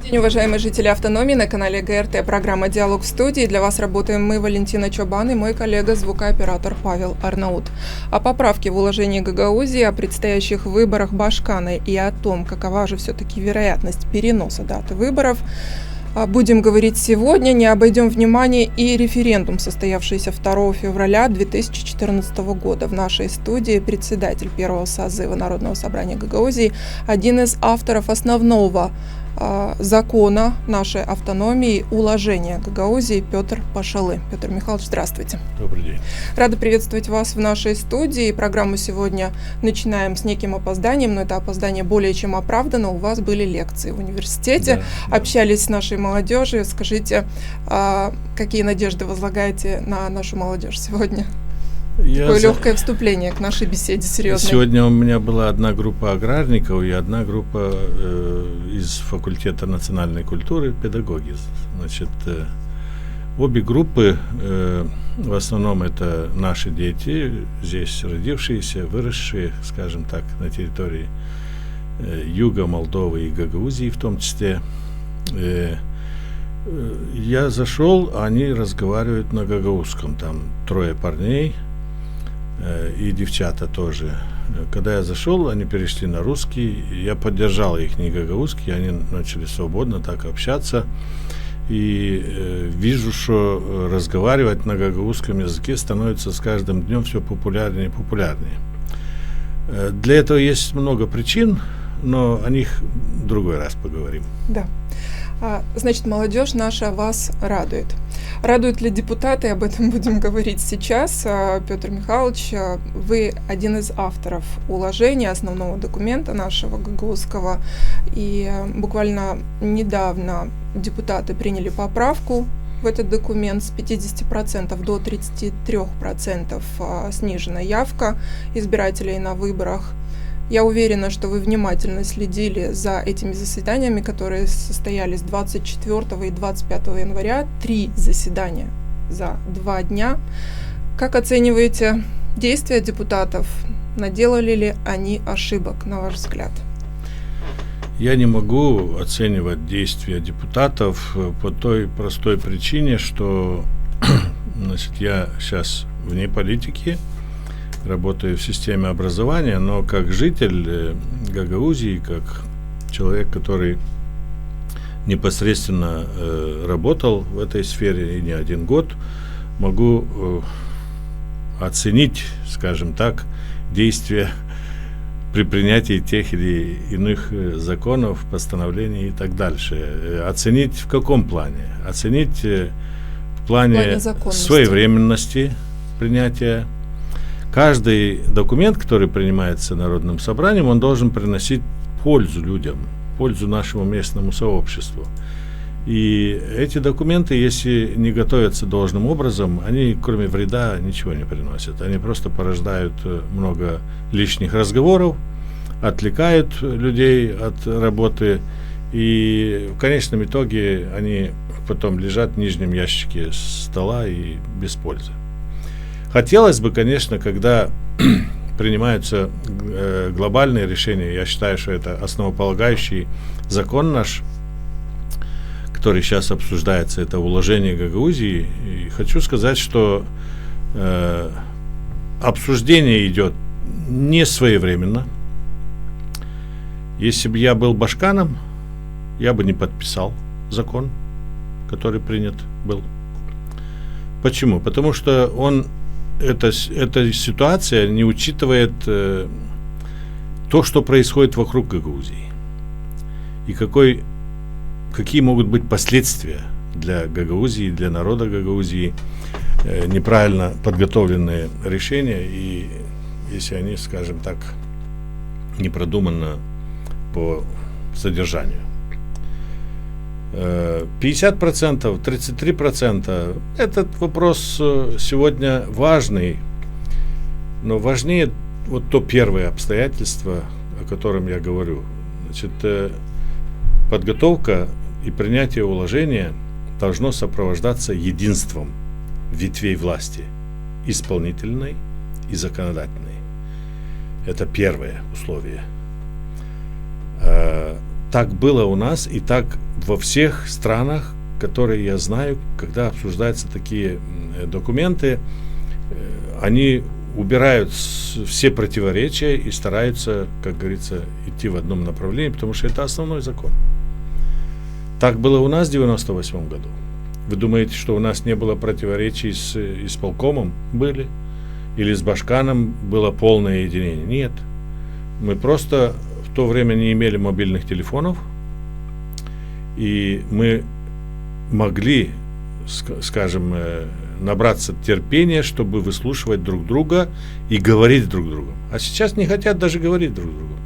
День, уважаемые жители автономии, на канале ГРТ программа «Диалог в студии». Для вас работаем мы, Валентина Чобан, и мой коллега, звукооператор Павел Арнаут. О поправке в уложении Гагаузии, о предстоящих выборах Башкана и о том, какова же все-таки вероятность переноса даты выборов, будем говорить сегодня. Не обойдем внимания и референдум, состоявшийся 2 февраля 2014 года. В нашей студии председатель первого созыва Народного собрания Гагаузии, один из авторов основного закона нашей автономии, уложения Гагаузии, Петр Пашалы. Петр Михайлович, здравствуйте. Добрый день. Рада приветствовать вас в нашей студии. Программу сегодня начинаем с неким опозданием, но это опоздание более чем оправдано. У вас были лекции в университете, общались с нашей молодежью. Скажите, какие надежды возлагаете на нашу молодежь сегодня? Такое легкое вступление к нашей беседе, серьезной. Сегодня у меня была одна группа аграрников и одна группа из факультета национальной культуры, педагоги. Значит, обе группы, в основном это наши дети, здесь родившиеся, выросшие, скажем так, на территории юга Молдовы и Гагаузии в том числе. Я зашел, они разговаривают на гагаузском, там 3 парней и девчата тоже. Когда я зашел, они перешли на русский, я поддержал их не гагаузский, они начали свободно так общаться, и вижу, что разговаривать на гагаузском языке становится с каждым днем все популярнее и популярнее. Для этого есть много причин, но о них в другой раз поговорим. Да. Значит, молодежь наша вас радует. Радуют ли депутаты? Об этом будем говорить сейчас. Петр Михайлович, вы один из авторов уложения, основного документа нашего гагаузского. И буквально недавно депутаты приняли поправку в этот документ. С 50% до 33% снижена явка избирателей на выборах. Я уверена, что вы внимательно следили за этими заседаниями, которые состоялись 24 и 25 января. 3 заседания за 2 дня. Как оцениваете действия депутатов? Наделали ли они ошибок, на ваш взгляд? Я не могу оценивать действия депутатов по той простой причине, что значит, я сейчас вне политики, работаю в системе образования, но как житель Гагаузии, как человек, который непосредственно работал в этой сфере и не 1 год, могу оценить, скажем так, действия при принятии тех или иных законов, постановлений и так дальше. Оценить в каком плане? Оценить в плане своевременности принятия. Каждый документ, который принимается Народным собранием, он должен приносить пользу людям, пользу нашему местному сообществу. И эти документы, если не готовятся должным образом, они, кроме вреда, ничего не приносят. Они просто порождают много лишних разговоров, отвлекают людей от работы, и в конечном итоге они потом лежат в нижнем ящике стола и без пользы. Хотелось бы, конечно, когда принимаются глобальные решения, я считаю, что это основополагающий закон наш, который сейчас обсуждается, это уложение Гагаузии. И хочу сказать, что обсуждение идет не своевременно. Если бы я был башканом, я бы не подписал закон, который принят был. Почему? Потому что эта ситуация не учитывает то, что происходит вокруг Гагаузии. И какие могут быть последствия для Гагаузии, для народа Гагаузии, неправильно подготовленные решения, и если они, скажем так, не продуманно по содержанию. 50%, 33% этот вопрос сегодня важный, но важнее вот то первое обстоятельство, о котором я говорю. Значит, подготовка и принятие уложения должно сопровождаться единством ветвей власти, исполнительной и законодательной. Это первое условие. так было у нас и так во всех странах, которые я знаю, когда обсуждаются такие документы, они убирают все противоречия и стараются, как говорится, идти в одном направлении, потому что это основной закон. Так было у нас в 1998 году. Вы думаете, что у нас не было противоречий с исполкомом? Были. Или с Башканом было полное единение? Нет. Мы просто в то время не имели мобильных телефонов, и мы могли, скажем, набраться терпения, чтобы выслушивать друг друга и говорить друг с другом. А сейчас не хотят даже говорить друг с другом.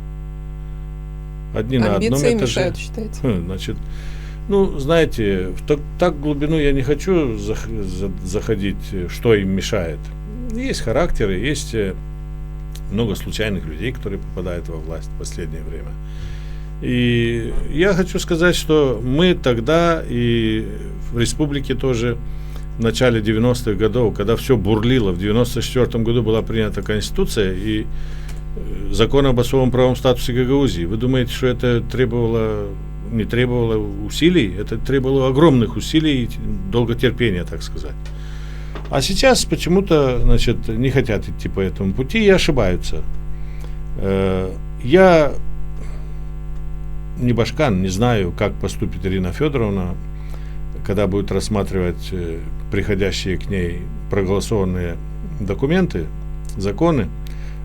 Одни на одном этаже. Амбиции мешают, считаете? Значит, ну, знаете, так в глубину я не хочу заходить, что им мешает. Есть характеры, есть много случайных людей, которые попадают во власть в последнее время. И я хочу сказать, что мы тогда и в республике тоже в начале 90-х годов, когда все бурлило, в 94 году была принята Конституция и закон об особом правовом статусе Гагаузии. Вы думаете, что это не требовало усилий? Это требовало огромных усилий и долготерпения, так сказать. А сейчас почему-то, значит, не хотят идти по этому пути и ошибаются. Я не Башкан, не знаю, как поступит Ирина Федоровна, когда будет рассматривать приходящие к ней проголосованные документы, законы.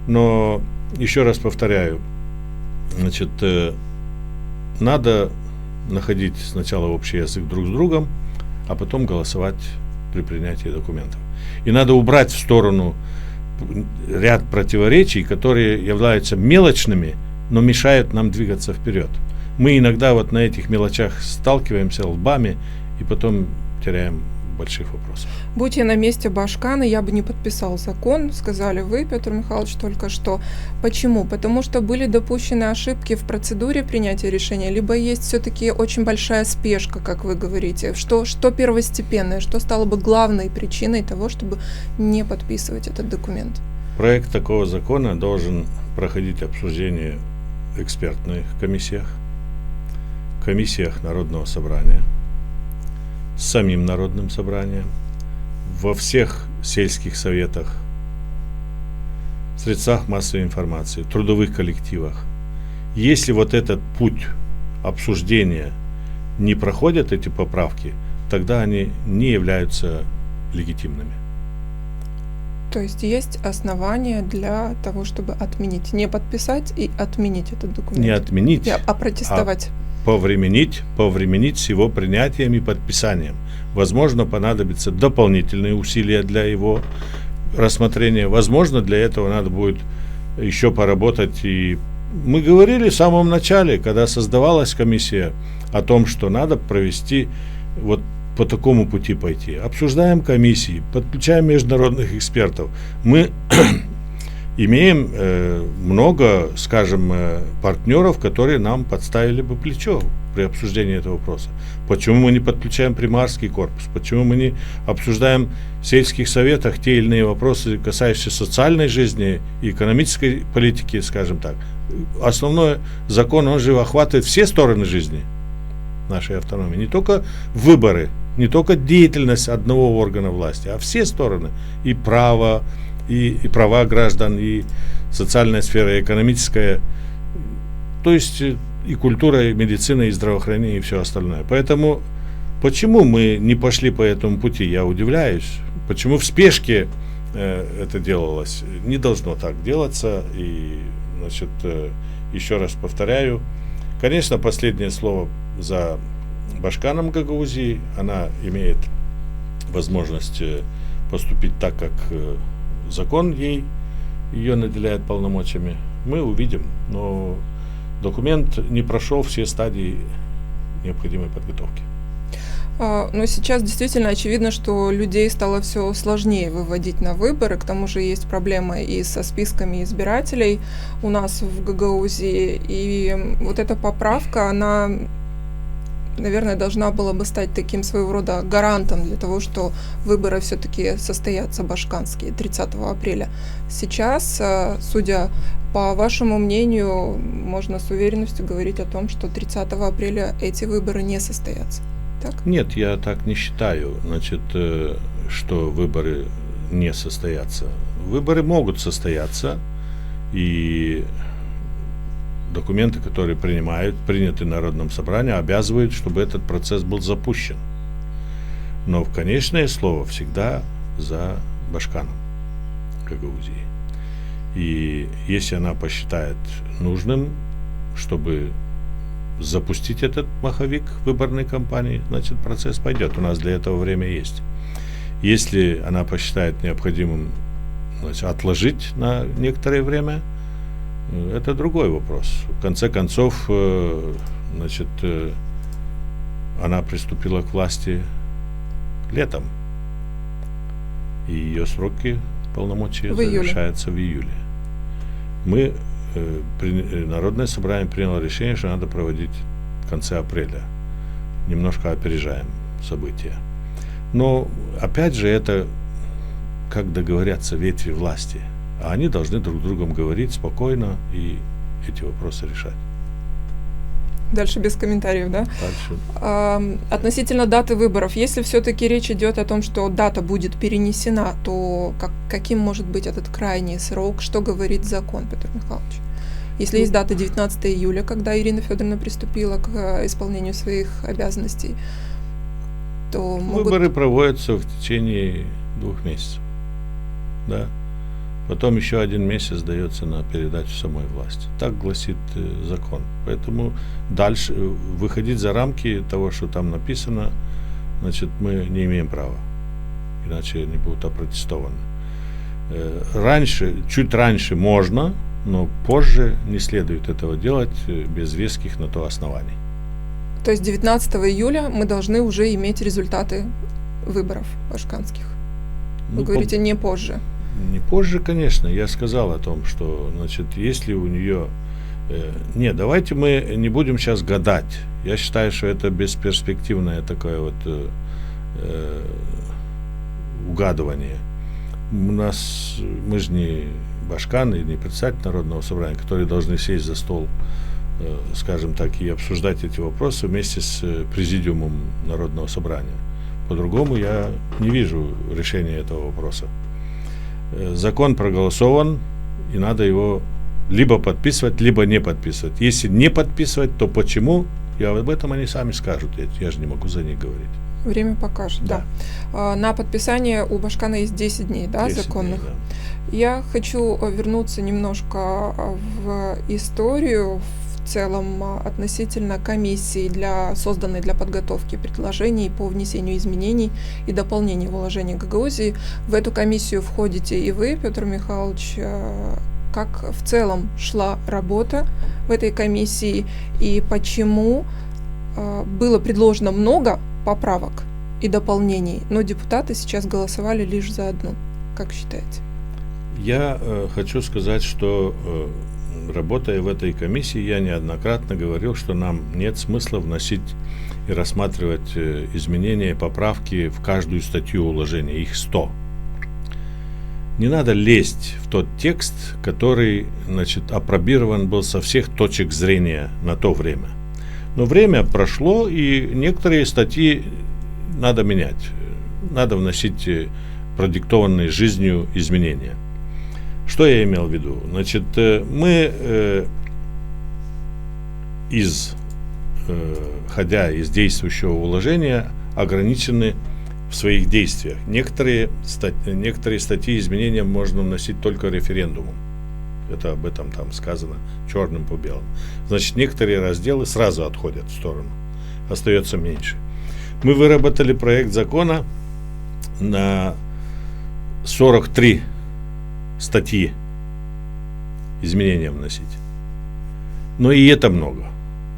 Но еще раз повторяю, значит, надо находить сначала общий язык друг с другом, а потом голосовать при принятии документов. И надо убрать в сторону ряд противоречий, которые являются мелочными, но мешают нам двигаться вперед. Мы иногда вот на этих мелочах сталкиваемся лбами и потом теряем больших вопросов. Будь я на месте Башкана, я бы не подписал закон, сказали вы, Петр Михайлович, только что. Почему? Потому что были допущены ошибки в процедуре принятия решения, либо есть все-таки очень большая спешка, как вы говорите. Что первостепенное, что стало бы главной причиной того, чтобы не подписывать этот документ? Проект такого закона должен проходить обсуждение в экспертных комиссиях, в комиссиях Народного собрания, с самим Народным собранием, во всех сельских советах, в средствах массовой информации, в трудовых коллективах. Если вот этот путь обсуждения не проходят, эти поправки, тогда они не являются легитимными. То есть основания для того, чтобы отменить, не подписать и отменить этот документ? Не отменить, а протестовать. Повременить с его принятием и подписанием. Возможно, понадобятся дополнительные усилия для его рассмотрения. Возможно, для этого надо будет еще поработать. И мы говорили в самом начале, когда создавалась комиссия, о том, что надо провести вот по такому пути пойти. Обсуждаем комиссии, подключаем международных экспертов. Мы имеем много, скажем, партнеров, которые нам подставили бы плечо при обсуждении этого вопроса. Почему мы не подключаем примарский корпус? Почему мы не обсуждаем в сельских советах те или иные вопросы, касающиеся социальной жизни и экономической политики, скажем так? Основной закон, он же охватывает все стороны жизни нашей автономии. Не только выборы, не только деятельность одного органа власти, а все стороны. И право, и права граждан, и социальная сфера, и экономическая, то есть и культура, и медицина, и здравоохранение, и все остальное. Поэтому почему мы не пошли по этому пути, я удивляюсь. Почему в спешке это делалось? Не должно так делаться. И, значит, еще раз повторяю, конечно, последнее слово за Башканом Гагаузии. Она имеет возможность поступить так, как закон ее наделяет полномочиями. Мы увидим, но документ не прошел все стадии необходимой подготовки. Но сейчас действительно очевидно, что людей стало все сложнее выводить на выборы. К тому же есть проблемы и со списками избирателей у нас в Гагаузии. И вот эта поправка, она наверное, должна была бы стать таким своего рода гарантом для того, что выборы все-таки состоятся башканские 30 апреля. Сейчас, судя по вашему мнению, можно с уверенностью говорить о том, что 30 апреля эти выборы не состоятся. Так? Нет, я так не считаю, значит, что выборы не состоятся. Выборы могут состояться, и документы, которые приняты в Народном собрании, обязывают, чтобы этот процесс был запущен. Но конечное слово всегда за Башканом Гагаузии. И если она посчитает нужным, чтобы запустить этот маховик выборной кампании, значит, процесс пойдет. У нас для этого время есть. Если она посчитает необходимым, значит, отложить на некоторое время, это другой вопрос. В конце концов, значит, она приступила к власти летом, и ее сроки полномочия завершаются в июле. Народное собрание приняло решение, что надо проводить в конце апреля. Немножко опережаем события. Но, опять же, это как договорятся ветви власти. А они должны друг с другом говорить спокойно и эти вопросы решать. Дальше без комментариев, да? Дальше. Относительно даты выборов, если все-таки речь идет о том, что дата будет перенесена, то каким может быть этот крайний срок? Что говорит закон, Петр Михайлович? Если есть дата 19 июля, когда Ирина Федоровна приступила к исполнению своих обязанностей, то выборы проводятся в течение 2 месяцев. Да. Потом еще 1 месяц дается на передачу самой власти. Так гласит закон. Поэтому дальше выходить за рамки того, что там написано, значит, мы не имеем права. Иначе они будут опротестованы. Чуть раньше можно, но позже не следует этого делать без веских на то оснований. То есть 19 июля мы должны уже иметь результаты выборов башканских. Вы говорите, не позже. Не позже, конечно. Я сказал о том, что, значит, если у нее... Нет, давайте мы не будем сейчас гадать. Я считаю, что это бесперспективное такое вот угадывание. Мы же не башканы, не председатель Народного собрания, которые должны сесть за стол, скажем так, и обсуждать эти вопросы вместе с президиумом Народного собрания. По-другому я не вижу решения этого вопроса. Закон проголосован, и надо его либо подписывать, либо не подписывать. Если не подписывать, то почему? И об этом они сами скажут. Я же не могу за них говорить. Время покажет, да. На подписание у Башкана есть 10 дней, да, 10 законных. Дней, да. Я хочу вернуться немножко в историю, в целом относительно комиссии, созданной для подготовки предложений по внесению изменений и дополнений в уложение Гагаузии. В эту комиссию входите и вы, Петр Михайлович. Как в целом шла работа в этой комиссии и почему было предложено много поправок и дополнений, но депутаты сейчас голосовали лишь за одну? Как считаете? Я хочу сказать, что работая в этой комиссии, я неоднократно говорил, что нам нет смысла вносить и рассматривать изменения и поправки в каждую статью уложения, их 100. Не надо лезть в тот текст, который, значит, апробирован был со всех точек зрения на то время. Но время прошло, и некоторые статьи надо менять. Надо вносить продиктованные жизнью изменения. Что я имел в виду? Значит, мы, исходя из действующего уложения, ограничены в своих действиях. Некоторые статьи изменения можно вносить только референдумом. Это об этом там сказано черным по белому. Значит, некоторые разделы сразу отходят в сторону. Остается меньше. Мы выработали проект закона на 43 статьи изменения вносить. Но и это много.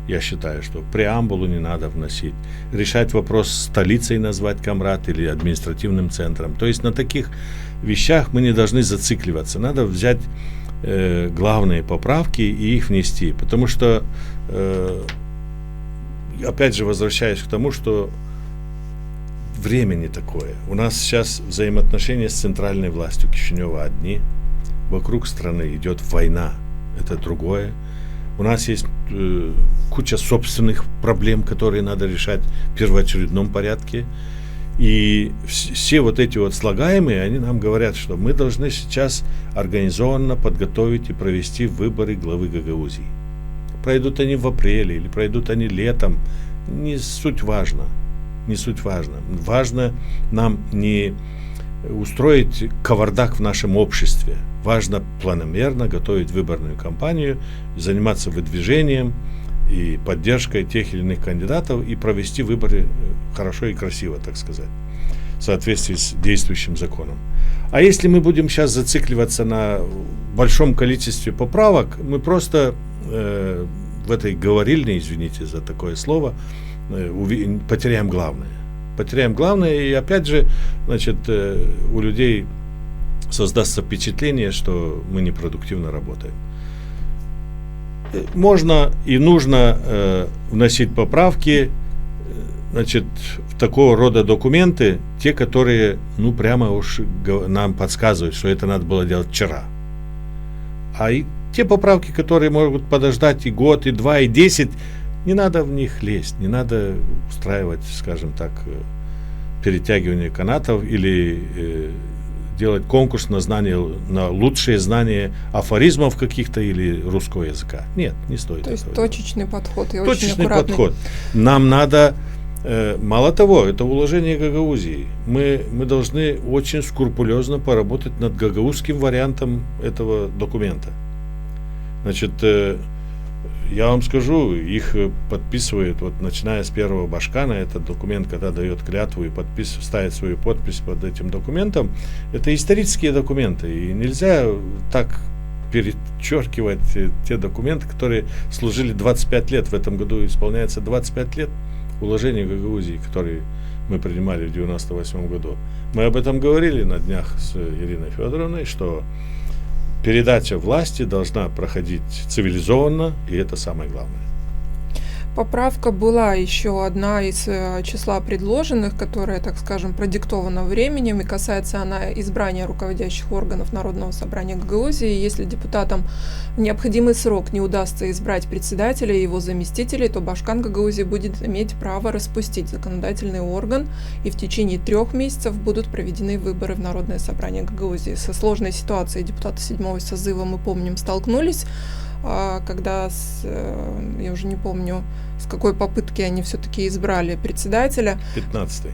Я считаю, что преамбулу не надо вносить. Решать вопрос столицей назвать Камрад или административным центром. То есть на таких вещах мы не должны зацикливаться. Надо взять главные поправки и их внести. Потому что опять же, возвращаюсь к тому, что время не такое. У нас сейчас взаимоотношения с центральной властью Кишинева одни. Вокруг страны идет война. Это другое. У нас есть куча собственных проблем, которые надо решать в первоочередном порядке. И все вот эти вот слагаемые, они нам говорят, что мы должны сейчас организованно подготовить и провести выборы главы Гагаузии. Пройдут они в апреле или пройдут они летом, не суть важно. Не суть важно. Важно нам не устроить кавардак в нашем обществе. Важно планомерно готовить выборную кампанию, заниматься выдвижением и поддержкой тех или иных кандидатов и провести выборы хорошо и красиво, так сказать, в соответствии с действующим законом. А если мы будем сейчас зацикливаться на большом количестве поправок, мы просто в этой говорильне, извините за такое слово, потеряем главное. Потеряем главное, и опять же, значит, у людей создастся впечатление, что мы непродуктивно работаем. Можно и нужно вносить поправки, значит, в такого рода документы, те, которые, ну, прямо уж нам подсказывают, что это надо было делать вчера. А и те поправки, которые могут подождать и год, и 2, и 10, не надо в них лезть, не надо устраивать, скажем так, перетягивание канатов или делать конкурс на знание, на лучшее знание афоризмов каких-то или русского языка. Нет, не стоит. То есть точечный подход и точечный очень аккуратный. подход. Нам надо, мало того, это уложение Гагаузии. Мы должны очень скрупулезно поработать над гагаузским вариантом этого документа. Значит, я вам скажу, их подписывают, вот начиная с первого Башкана, этот документ, когда дает клятву и ставит свою подпись под этим документом, это исторические документы, и нельзя так перечеркивать те документы, которые служили 25 лет, в этом году исполняется 25 лет уложения Гагаузии, которые мы принимали в 1998 году. Мы об этом говорили на днях с Ириной Федоровной, что передача власти должна проходить цивилизованно, и это самое главное. Поправка была еще одна из числа предложенных, которая, так скажем, продиктована временем, и касается она избрания руководящих органов Народного собрания Гагаузии. Если депутатам в необходимый срок не удастся избрать председателя и его заместителей, то Башкан Гагаузии будет иметь право распустить законодательный орган, и в течение 3 месяцев будут проведены выборы в Народное собрание Гагаузии. Со сложной ситуацией депутаты 7-го созыва, мы помним, столкнулись, когда, я уже не помню, с какой попытки они все-таки избрали председателя. 15-й.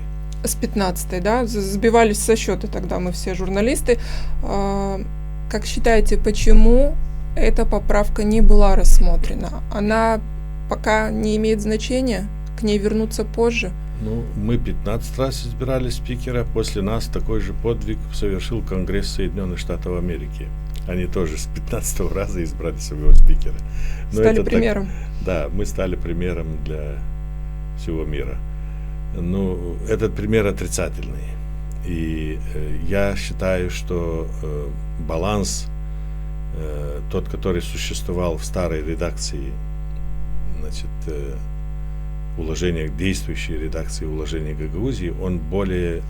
С 15-й, да, сбивались со счета тогда мы все журналисты. Как считаете, почему эта поправка не была рассмотрена? Она пока не имеет значения? К ней вернуться позже? Ну, мы 15 раз избирали спикера, после нас такой же подвиг совершил Конгресс Соединенных Штатов Америки. Они тоже с 15-го раза избрали своего спикера. Но стали это примером. Да, мы стали примером для всего мира. Ну, этот пример отрицательный. И я считаю, что баланс, тот, который существовал в старой редакции, значит, уложения, действующей редакции уложения Гагаузии, он более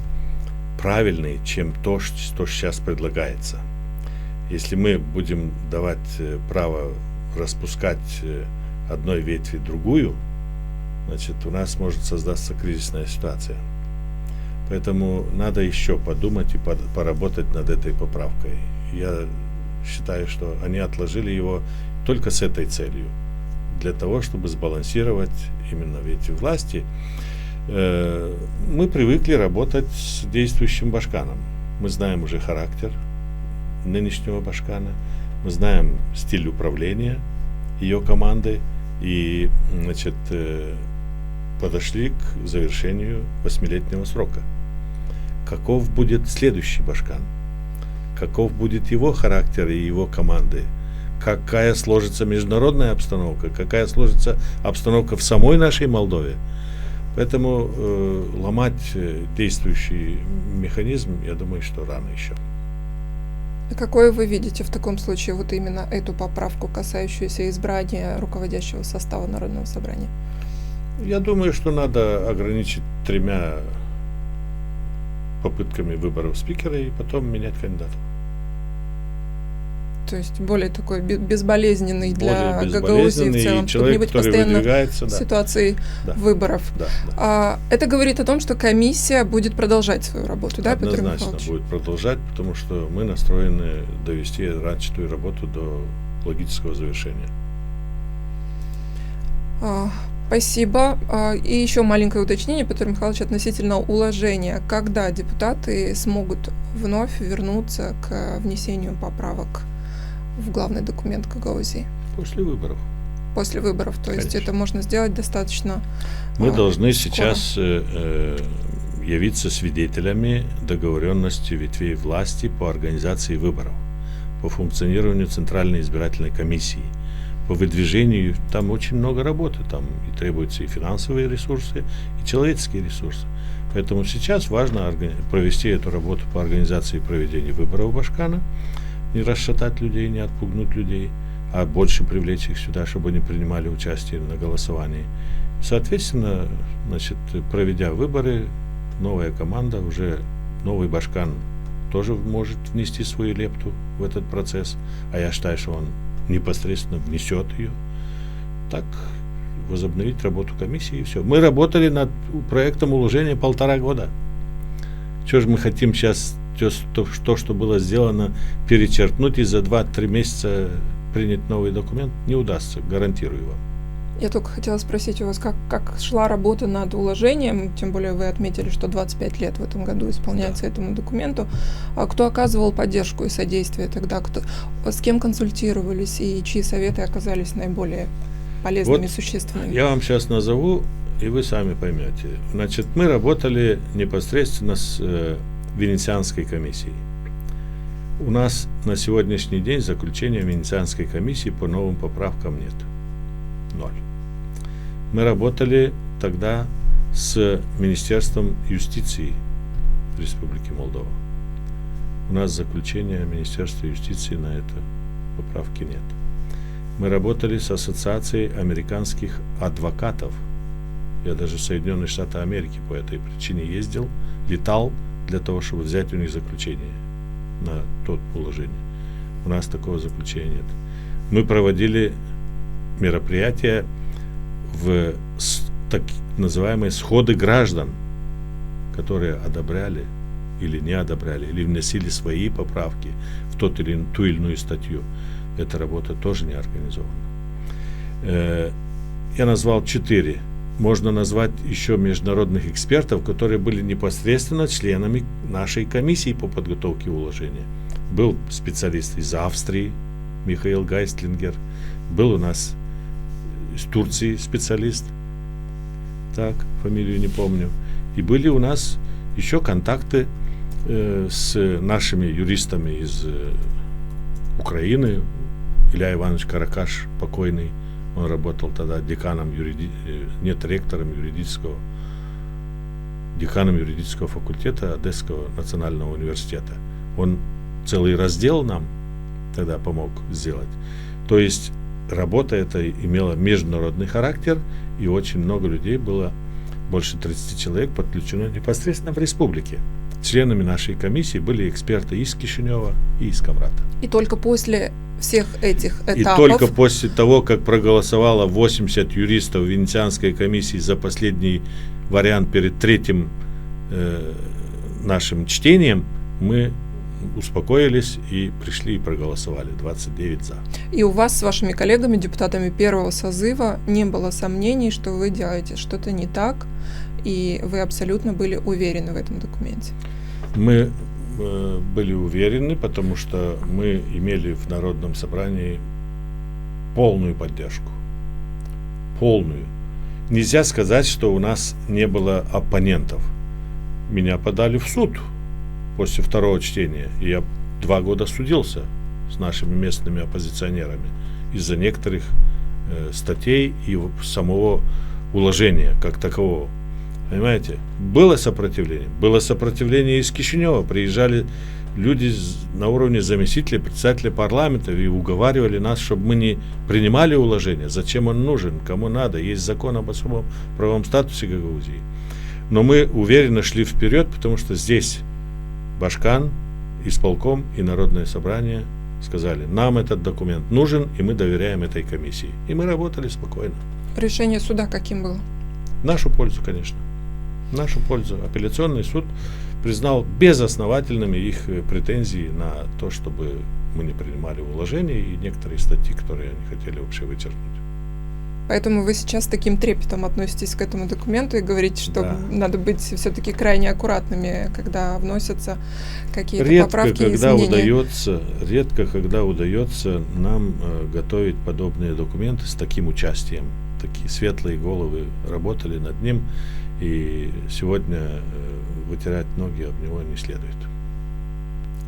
правильный, чем то, что сейчас предлагается. Если мы будем давать право распускать одной ветви другую, значит, у нас может создаться кризисная ситуация. Поэтому надо еще подумать и поработать над этой поправкой. Я считаю, что они отложили его только с этой целью, для того, чтобы сбалансировать именно ветви власти. Мы привыкли работать с действующим Башканом. Мы знаем уже характер нынешнего Башкана, мы знаем стиль управления ее команды и, значит, подошли к завершению 8-летнего срока. Каков будет следующий Башкан? Каков будет его характер и его команды? Какая сложится международная обстановка? Какая сложится обстановка в самой нашей Молдове? Поэтому ломать действующий механизм, я думаю, что рано еще. Какое вы видите в таком случае вот именно эту поправку, касающуюся избрания руководящего состава Народного собрания? Я думаю, что надо ограничить 3 попытками выборов спикера и потом менять кандидатов. То есть более такой безболезненный для Более Гагаузии в целом, чтобы не быть постоянно в да. ситуации выборов. Да. Это говорит о том, что комиссия будет продолжать свою работу, да, Петр Михайлович? Однозначно будет продолжать, потому что мы настроены довести начатую работу до логического завершения. Спасибо. И еще маленькое уточнение, Петр Михайлович, относительно уложения. Когда депутаты смогут вновь вернуться к внесению поправок в главный документ Гагаузии? После выборов. После выборов, то есть это можно сделать достаточно Мы должны скоро. сейчас явиться свидетелями договоренности ветвей власти по организации выборов, по функционированию Центральной избирательной комиссии, по выдвижению. Там очень много работы, там и требуются и финансовые ресурсы, и человеческие ресурсы. Поэтому сейчас важно провести эту работу по организации проведения выборов Башкана, не расшатать людей, не отпугнуть людей, а больше привлечь их сюда, чтобы они принимали участие на голосовании. Соответственно, значит, проведя выборы, новая команда, уже новый Башкан тоже может внести свою лепту в этот процесс, а я считаю, что он непосредственно внесет ее. Так возобновить работу комиссии и все. Мы работали над проектом уложения 1,5 года. Что же мы хотим сейчас то, что было сделано, перечеркнуть и за 2-3 месяца принять новый документ? Не удастся, гарантирую вам. Я только хотела спросить у вас, как шла работа над уложением, тем более вы отметили, что 25 лет в этом году исполняется этому документу. Кто оказывал поддержку и содействие тогда? С кем консультировались и чьи советы оказались наиболее полезными и существенными? Я вам сейчас назову, и вы сами поймете. Значит, мы работали непосредственно с Венецианской комиссией. У нас на сегодняшний день заключения Венецианской комиссии по новым поправкам нет. 0. Мы работали тогда с Министерством юстиции Республики Молдова. У нас заключения Министерства юстиции на это поправки нет. Мы работали с Ассоциацией американских адвокатов. Я даже в Соединенные Штаты Америки по этой причине ездил, летал для того, чтобы взять у них заключение на тот положение. У нас такого заключения нет. Мы проводили мероприятия в так называемые сходы граждан, которые одобряли или не одобряли, или вносили свои поправки в ту или иную статью. Эта работа тоже не организована. Я назвал 4. Можно назвать еще международных экспертов, которые были непосредственно членами нашей комиссии по подготовке уложения. Был специалист из Австрии, Михаил Гайстлингер, был у нас из Турции специалист, так, фамилию не помню. И были у нас еще контакты с нашими юристами из Украины. Илья Иванович Каракаш, покойный, он работал тогда деканом ректором деканом юридического факультета Одесского национального университета. Он целый раздел нам тогда помог сделать. То есть работа эта имела международный характер, и очень много людей было, больше 30 человек, подключено непосредственно в республике. Членами нашей комиссии были эксперты из Кишинева и из Камрата. И только после всех этих этапов... И только после того, как проголосовало 80 юристов Венецианской комиссии за последний вариант перед третьим нашим чтением, мы успокоились и пришли и проголосовали 29 за. И у вас с вашими коллегами, депутатами первого созыва, не было сомнений, что вы делаете что-то не так, и вы абсолютно были уверены в этом документе? Мы были уверены, потому что мы имели в Народном собрании полную поддержку. Полную. Нельзя сказать, что у нас не было оппонентов. Меня подали в суд после второго чтения, и я 2 года судился с нашими местными оппозиционерами из-за некоторых статей и самого уложения как такового. Понимаете? Было сопротивление. Было сопротивление из Кишинева. Приезжали люди на уровне заместителей, председателя парламента и уговаривали нас, чтобы мы не принимали уложения. Зачем он нужен, кому надо. Есть закон об особом правовом статусе Гагаузии. Но мы уверенно шли вперед, потому что здесь Башкан, исполком и Народное собрание сказали, нам этот документ нужен, и мы доверяем этой комиссии. И мы работали спокойно. Решение суда каким было? В нашу пользу, конечно. В нашу пользу. Апелляционный суд признал безосновательными их претензии на то, чтобы мы не принимали уложения и некоторые статьи, которые они хотели вообще вычеркнуть. Поэтому вы сейчас с таким трепетом относитесь к этому документу и говорите, что Да. надо быть все-таки крайне аккуратными, когда вносятся какие-то поправки и изменения. Редко, когда удается нам готовить подобные документы с таким участием. Такие светлые головы работали над ним, и сегодня вытирать ноги об него не следует.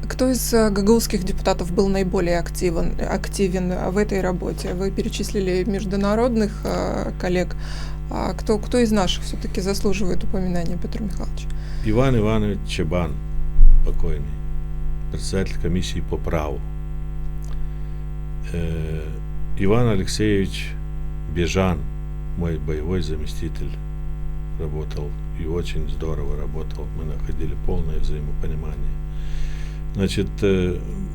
Кто из гагаузских депутатов был наиболее активен в этой работе? Вы перечислили международных коллег. А кто из наших все-таки заслуживает упоминания, Петр Михайлович? Иван Иванович Чебан, покойный, председатель комиссии по праву. Иван Алексеевич Бежан, мой боевой заместитель, работал и очень здорово работал. Мы находили полное взаимопонимание. Значит,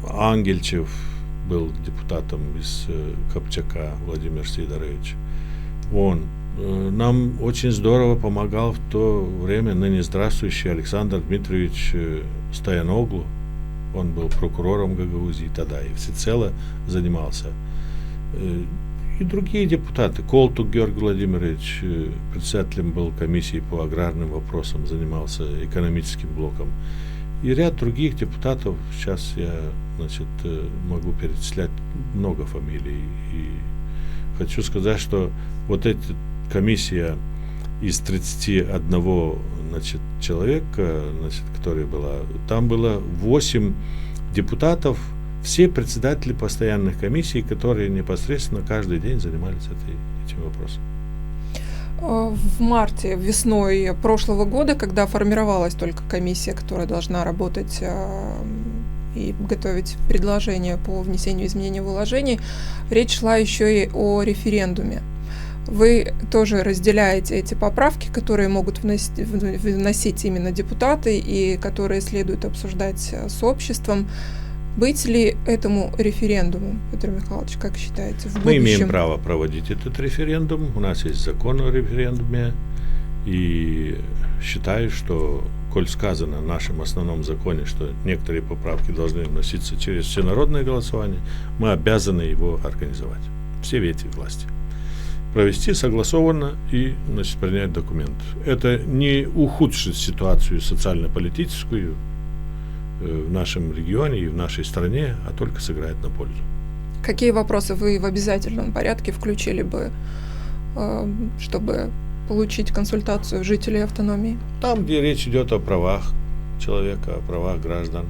Ангельчев был депутатом из Копчака, Владимир Сидорович. Он нам очень здорово помогал в то время ныне здравствующий Александр Дмитриевич Стояноглу. Он был прокурором Гагаузии тогда и всецело занимался. И другие депутаты. Колтук Георгий Владимирович председателем был комиссии по аграрным вопросам, занимался экономическим блоком. И ряд других депутатов, сейчас я, могу перечислять много фамилий. И хочу сказать, что вот эта комиссия из 31 человека, которая была, там было 8 депутатов, все председатели постоянных комиссий, которые непосредственно каждый день занимались этим вопросом. В марте, весной прошлого года, когда формировалась только комиссия, которая должна работать и готовить предложения по внесению изменений в уложений, речь шла еще и о референдуме. Вы тоже разделяете эти поправки, которые могут вносить именно депутаты и которые следует обсуждать с обществом. Быть ли этому референдуму, Петр Михайлович, как считаете, в будущем? Мы имеем право проводить этот референдум. У нас есть закон о референдуме. И считаю, что, коль сказано в нашем основном законе, что некоторые поправки должны вноситься через всенародное голосование, мы обязаны его организовать. Все ветви власти. Провести согласованно и принять документ. Это не ухудшит ситуацию социально-политическую в нашем регионе и в нашей стране, а только сыграет на пользу. Какие вопросы вы в обязательном порядке включили бы, чтобы получить консультацию жителей автономии? Там, где речь идет о правах человека, о правах граждан,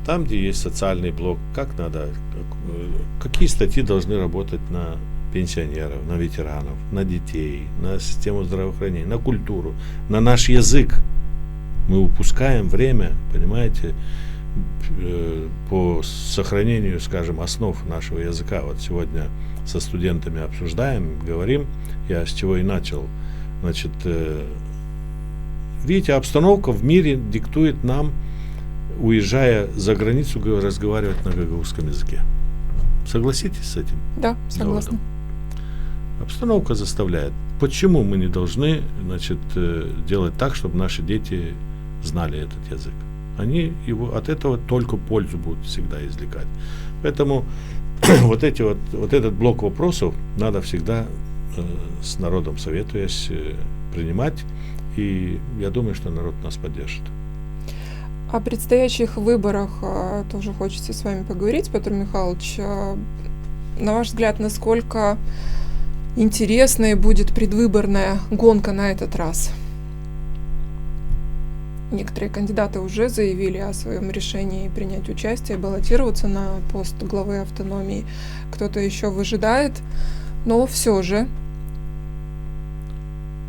там, где есть социальный блок, какие статьи должны работать на пенсионеров, на ветеранов, на детей, на систему здравоохранения, на культуру, на наш язык. Мы упускаем время, понимаете, по сохранению, основ нашего языка. Вот сегодня со студентами обсуждаем, говорим, я с чего и начал. Видите, обстановка в мире диктует нам, уезжая за границу, разговаривать на гагаузском языке. Согласитесь с этим? Да, согласна. Обстановка заставляет. Почему мы не должны, делать так, чтобы наши дети знали этот язык? Они от этого только пользу будут всегда извлекать. Поэтому вот этот блок вопросов надо всегда с народом советуясь принимать, и я думаю, что народ нас поддержит. О предстоящих выборах тоже хочется с вами поговорить, Петр Михайлович. На ваш взгляд, насколько интересной будет предвыборная гонка на этот раз? Некоторые кандидаты уже заявили о своем решении принять участие, баллотироваться на пост главы автономии. Кто-то еще выжидает, но все же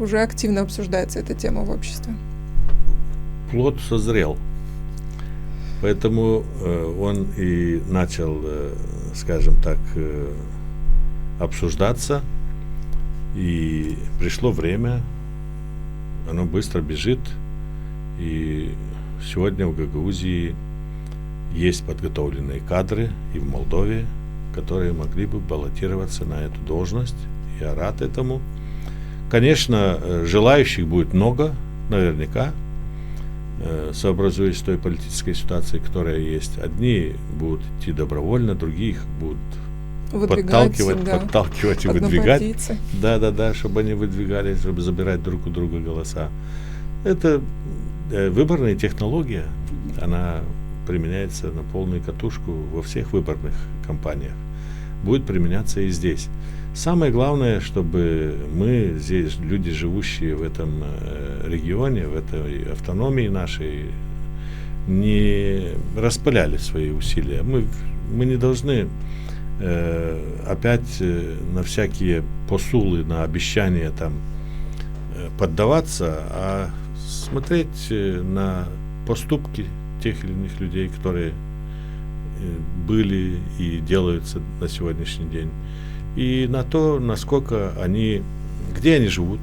уже активно обсуждается эта тема в обществе. Плод созрел. Поэтому он и начал, скажем так, обсуждаться, и пришло время, оно быстро бежит, и сегодня в Гагаузии есть подготовленные кадры и в Молдове, которые могли бы баллотироваться на эту должность. Я рад этому. Конечно, желающих будет много, наверняка, сообразуясь с той политической ситуацией, которая есть. Одни будут идти добровольно, других будут подталкивать и выдвигать. Да, чтобы они выдвигались, чтобы забирать друг у друга голоса. Это выборная технология, она применяется на полную катушку во всех выборных кампаниях. Будет применяться и здесь. Самое главное, чтобы мы здесь, люди, живущие в этом регионе, в этой автономии нашей, не распыляли свои усилия. Мы не должны опять на всякие посулы, на обещания там поддаваться, а смотреть на поступки тех или иных людей, которые были и делаются на сегодняшний день, и на то, насколько где они живут,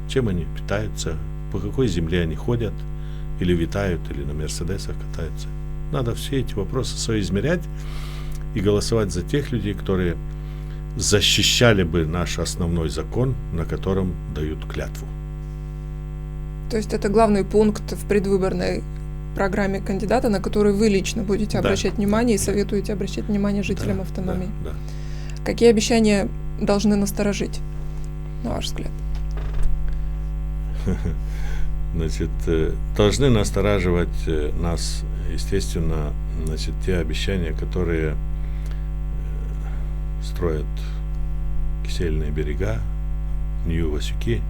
чем они питаются, по какой земле они ходят, или витают, или на мерседесах катаются. Надо все эти вопросы соизмерять и голосовать за тех людей, которые защищали бы наш основной закон, на котором дают клятву. То есть это главный пункт в предвыборной программе кандидата, на который вы лично будете обращать внимание и советуете обращать внимание жителям автономии. Да. Какие обещания должны насторожить, на ваш взгляд? Значит, должны настораживать нас, естественно, те обещания, которые строят кисельные берега, Нью-Васюки,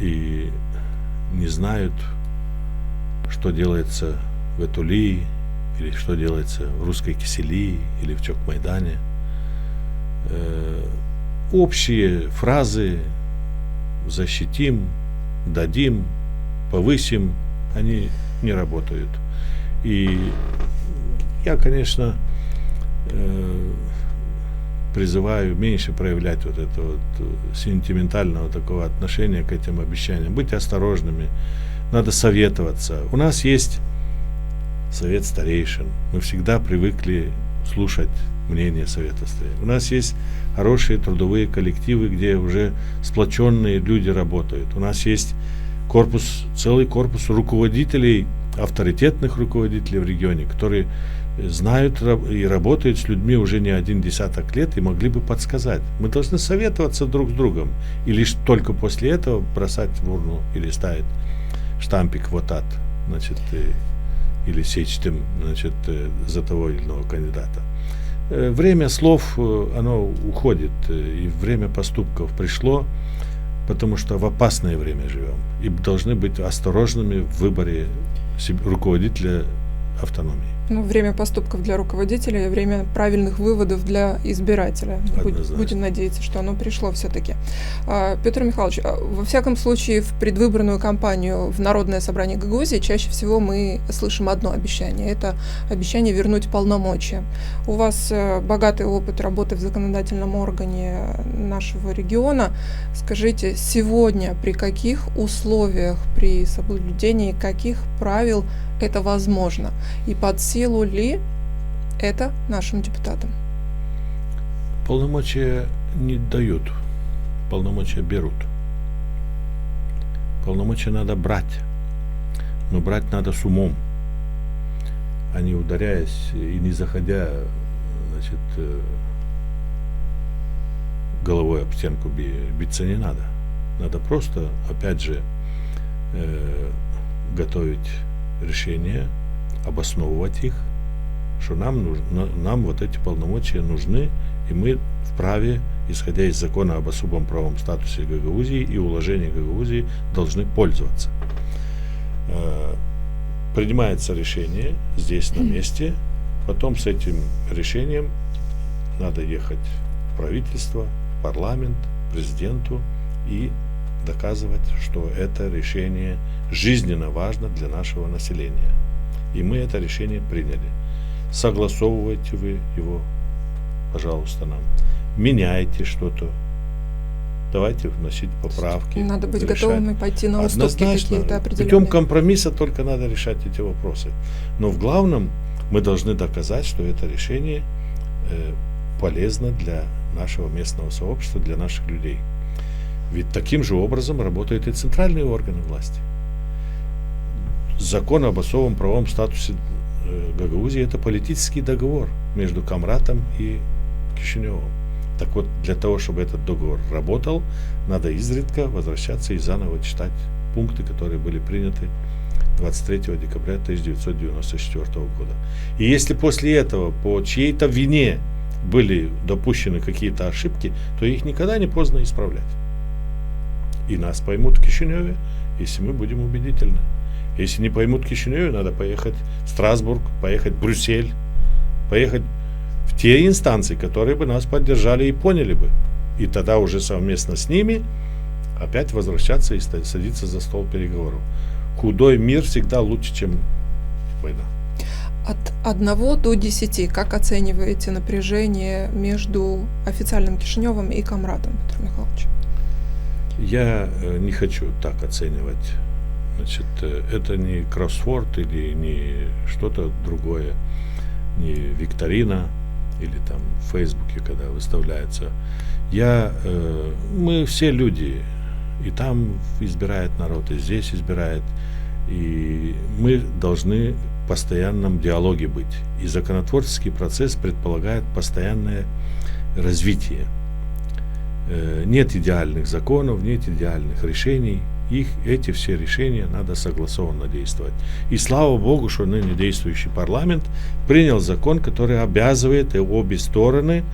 и не знают, что делается в Этулии, или что делается в Русской Киселии, или в Чокмайдане. Общие фразы «защитим», «дадим», «повысим», они не работают. И я, конечно, призываю меньше проявлять вот это сентиментального такого отношения к этим обещаниям. Быть осторожными, надо советоваться. У нас есть совет старейшин. Мы всегда привыкли слушать мнение совета старейшин. У нас есть хорошие трудовые коллективы, где уже сплоченные люди работают. У нас есть целый корпус руководителей, авторитетных руководителей в регионе, которые знают и работают с людьми уже не один десяток лет и могли бы подсказать. Мы должны советоваться друг с другом и лишь только после этого бросать в урну или ставить штампик «вотат», или сечь за того или иного кандидата. Время слов, оно уходит, и время поступков пришло, потому что в опасное время живем и должны быть осторожными в выборе руководителя автономии. Время поступков для руководителя и время правильных выводов для избирателя. Будем надеяться, что оно пришло все-таки. Петр Михайлович, во всяком случае, в предвыборную кампанию в Народное собрание Гагаузии чаще всего мы слышим одно обещание. Это обещание вернуть полномочия. У вас богатый опыт работы в законодательном органе нашего региона. Скажите, сегодня при каких условиях, при соблюдении каких правил это возможно? И под силу ли это нашим депутатам? Полномочия не дают, полномочия берут. Полномочия надо брать, но брать надо с умом, а не ударяясь и не заходя, головой об стенку биться не надо. Надо просто, опять же, готовить решения, обосновывать их, что нам вот эти полномочия нужны, и мы вправе, исходя из закона об особом правовом статусе Гагаузии и уложения Гагаузии, должны пользоваться. Принимается решение здесь на месте, потом с этим решением надо ехать в правительство, в парламент, президенту и доказывать, что это решение жизненно важно для нашего населения. И мы это решение приняли. Согласовывайте вы его, пожалуйста, нам. Меняйте что-то. Давайте вносить поправки. Надо быть решать. готовыми пойти на уступки какие-то определенные. Путем компромисса только надо решать эти вопросы. Но в главном мы должны доказать, что это решение полезно для нашего местного сообщества, для наших людей. Ведь таким же образом работают и центральные органы власти. Закон об особом правовом статусе Гагаузии – это политический договор между Камратом и Кишиневым. Так вот, для того, чтобы этот договор работал, надо изредка возвращаться и заново читать пункты, которые были приняты 23 декабря 1994 года. И если после этого по чьей-то вине были допущены какие-то ошибки, то их никогда не поздно исправлять. И нас поймут в Кишиневе, если мы будем убедительны. Если не поймут в Кишиневе, надо поехать в Страсбург, поехать в Брюссель, поехать в те инстанции, которые бы нас поддержали и поняли бы. И тогда уже совместно с ними опять возвращаться и садиться за стол переговоров. Худой мир всегда лучше, чем война. От 1 до 10, как оцениваете напряжение между официальным Кишиневым и Камратом, Петр Михайлович? Я не хочу так оценивать. Значит, это не кроссворд или не что-то другое, не викторина или там в Фейсбуке, когда выставляется. Мы все люди, и там избирает народ, и здесь избирает, и мы должны в постоянном диалоге быть. И законотворческий процесс предполагает постоянное развитие. Нет идеальных законов, нет идеальных решений. Эти все решения надо согласованно действовать. И слава Богу, что ныне действующий парламент принял закон, который обязывает обе стороны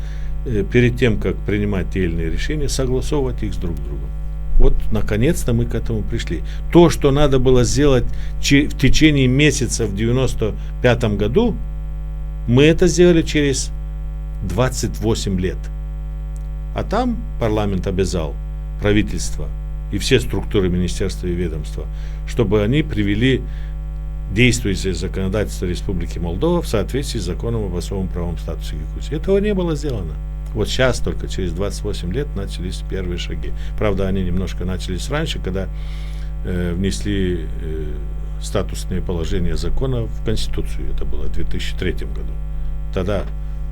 перед тем, как принимать те или иные решения, согласовывать их с друг другом. Вот, наконец-то мы к этому пришли. То, что надо было сделать в течение месяца в 1995 году, мы это сделали через 28 лет. А там парламент обязал правительство и все структуры министерства и ведомства, чтобы они привели действующее законодательство Республики Молдова в соответствии с законом об особом правовом статусе Якутии. Этого не было сделано. Вот сейчас только через 28 лет начались первые шаги. Правда, они немножко начались раньше, когда внесли статусные положения закона в Конституцию. Это было в 2003 году. Тогда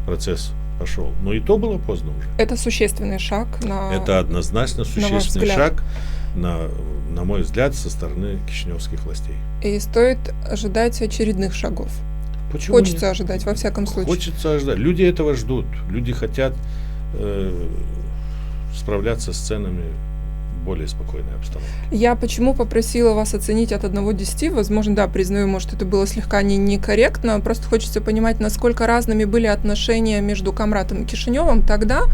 процесс пошел. Но и то было поздно уже. Это существенный шаг. Это однозначно существенный шаг, на мой взгляд, со стороны кишиневских властей. И стоит ожидать очередных шагов. Почему Хочется ожидать, во всяком случае. Хочется ожидать. Люди этого ждут. Люди хотят справляться с ценами в более спокойной обстановке. Я почему попросила вас оценить от 1 до 10? Возможно, да, признаю, может, это было слегка некорректно. Просто хочется понимать, насколько разными были отношения между Камратом и Кишиневым тогда,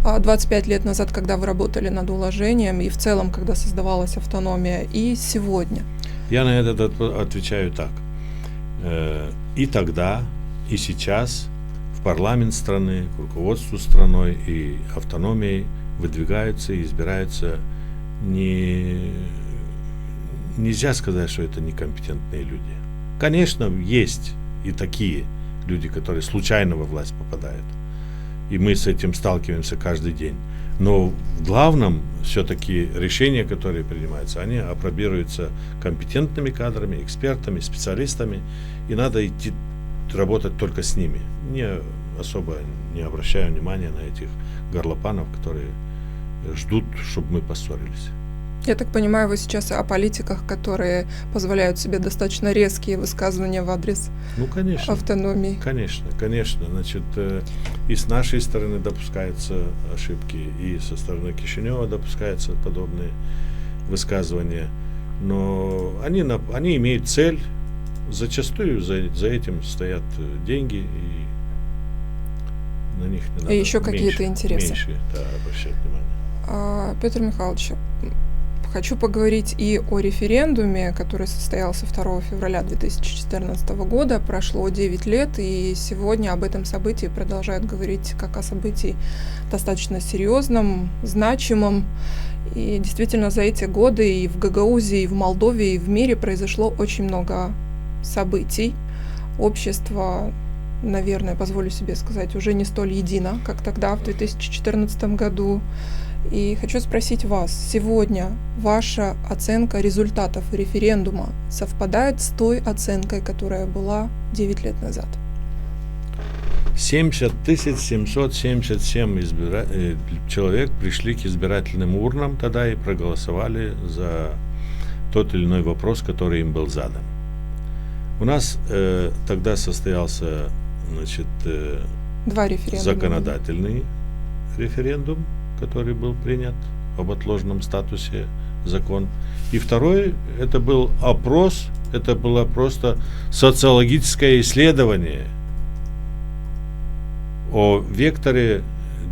25 лет назад, когда вы работали над уложением, и в целом, когда создавалась автономия, и сегодня. Я на это отвечаю так. И тогда, и сейчас в парламент страны, к руководству страной и автономией выдвигаются и избираются нельзя сказать, что это некомпетентные люди. Конечно, есть и такие люди, которые случайно во власть попадают. И мы с этим сталкиваемся каждый день. Но в главном все-таки решения, которые принимаются, они апробируются компетентными кадрами, экспертами, специалистами, и надо идти работать только с ними. Особо не обращаю внимания на этих горлопанов, которые ждут, чтобы мы поссорились. Я так понимаю, вы сейчас о политиках, которые позволяют себе достаточно резкие высказывания в адрес автономии. Конечно. Значит, и с нашей стороны допускаются ошибки, и со стороны Кишинева допускаются подобные высказывания. Но они имеют цель. Зачастую за этим стоят деньги, и на них не надо и еще какие-то интересы. Меньше обращать внимание. Петр Михайлович, Хочу поговорить и о референдуме, который состоялся 2 февраля 2014 года. Прошло 9 лет, и сегодня об этом событии продолжают говорить как о событии достаточно серьезном, значимом. И действительно, за эти годы и в Гагаузии, и в Молдове, и в мире произошло очень много событий. Общество, наверное, позволю себе сказать, уже не столь едино, как тогда, в 2014 году. И хочу спросить вас, сегодня ваша оценка результатов референдума совпадает с той оценкой, которая была 9 лет назад? 70 777 человек пришли к избирательным урнам тогда и проголосовали за тот или иной вопрос, который им был задан. У нас тогда состоялся, Два референдума. Законодательный референдум, который был принят об отложенном статусе закон. И второй, это был опрос, это было просто социологическое исследование о векторе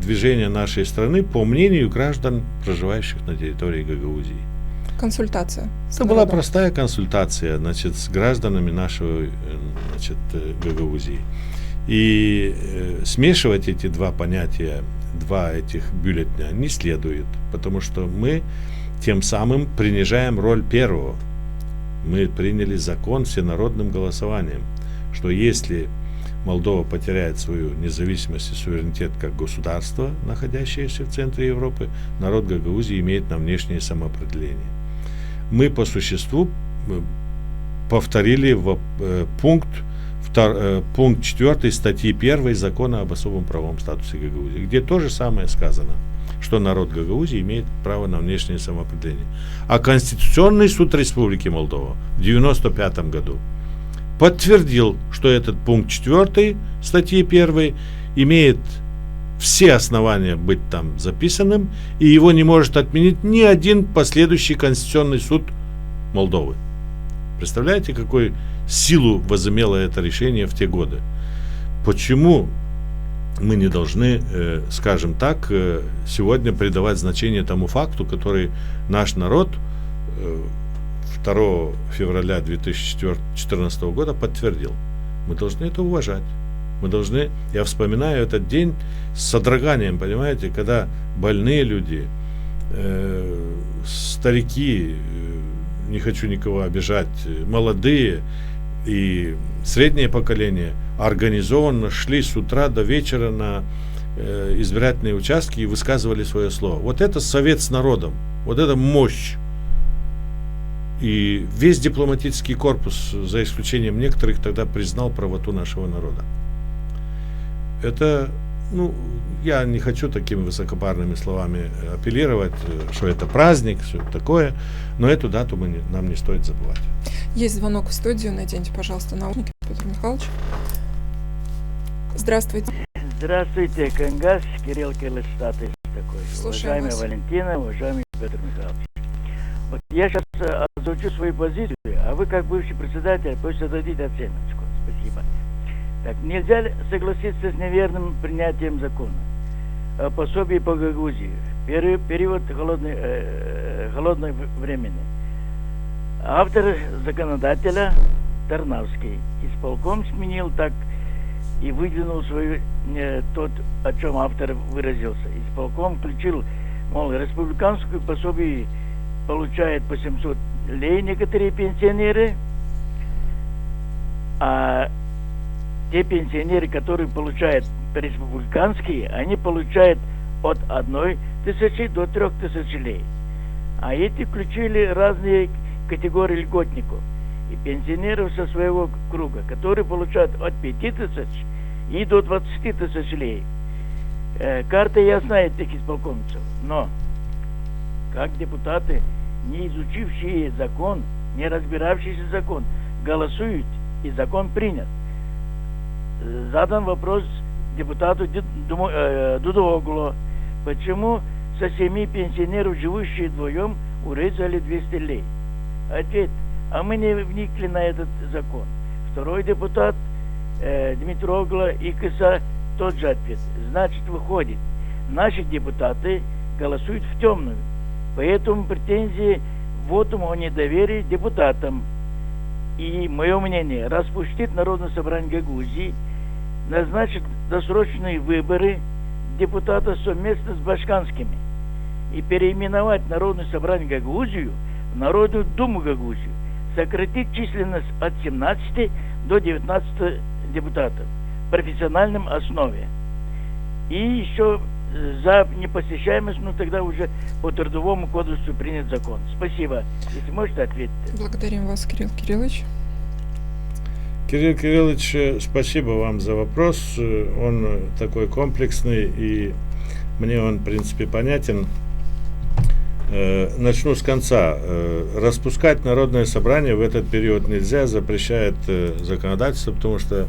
движения нашей страны по мнению граждан, проживающих на территории Гагаузии. Консультация. Это была простая консультация, с гражданами нашей, Гагаузии. И смешивать эти два понятия, два этих бюллетеня не следует, потому что мы тем самым принижаем роль первого. Мы приняли закон всенародным голосованием, что если Молдова потеряет свою независимость и суверенитет как государство, находящееся в центре Европы, народ Гагаузии имеет на внешнее самоопределение. Мы по существу повторили пункт 4 статьи 1 закона об особом правовом статусе Гагаузии, где то же самое сказано, что народ Гагаузии имеет право на внешнее самоопределение. А Конституционный суд Республики Молдова в 1995 году подтвердил, что этот пункт 4 статьи 1 имеет все основания быть там записанным, и его не может отменить ни один последующий Конституционный суд Молдовы. Представляете, какую силу возымело это решение в те годы? Почему мы не должны, скажем так, сегодня придавать значение тому факту, который наш народ 2 февраля 2014 года подтвердил? Мы должны это уважать. Мы должны, я вспоминаю этот день с содроганием, понимаете, когда больные люди, старики, не хочу никого обижать, молодые и среднее поколение организованно шли с утра до вечера на избирательные участки и высказывали свое слово. Вот это совет с народом, вот это мощь. И весь дипломатический корпус, за исключением некоторых, тогда признал правоту нашего народа. Это, я не хочу такими высокопарными словами апеллировать, что это праздник, что это такое, но эту дату нам не стоит забывать. Есть звонок в студию, наденьте, пожалуйста, наушники, Петр Михайлович. Здравствуйте. Здравствуйте, Кангас, Кирилл Кирлиштатович такой. Слушаем уважаемый вас. Валентина, уважаемый Петр Михайлович. Вот я сейчас озвучу свою позицию, а вы, как бывший председатель, пусть дадите оценочку. Спасибо. Так, нельзя ли согласиться с неверным принятием закона о пособии по Гагаузии в период холодного времени. Автор законодателя Тарнавский исполком сменил так и выдвинул свою тот, о чем автор выразился. Исполком включил, мол, республиканское пособие получают по 700 лей некоторые пенсионеры, а те пенсионеры, которые получают республиканские, они получают от 1000 до 3000 лей. А эти включили разные категории льготников и пенсионеров со своего круга, которые получают от 5000 и до 20 тысяч лей. Карта ясна этих исполкомцев, но как депутаты, не изучившие закон, не разбиравшиеся в закон, голосуют, и закон принят. Задан вопрос депутату Дудоглу, почему со 7 пенсионеров, живущих вдвоем, урезали 200 лей. Ответ: а мы не вникли на этот закон. Второй депутат Дмитрогла и Кыса тот же ответ. Значит, выходит, наши депутаты голосуют в темную. Поэтому претензии вотум о недоверии депутатам. И мое мнение, распустить Народное собрание Гагаузии, назначить досрочные выборы депутатов совместно с башканскими и переименовать Народное собрание Гагаузию в Народную думу Гагаузию, сократить численность от 17 до 19 депутатов в профессиональном основе. И еще за непосещаемость, ну тогда уже по Трудовому кодексу принят закон. Спасибо. Если можете ответить. Благодарим вас, Кирилл Кириллович. Кирилл Кириллович, спасибо вам за вопрос. Он такой комплексный, и мне он, в принципе, понятен. Начну с конца. Распускать Народное собрание в этот период нельзя, запрещает законодательство, потому что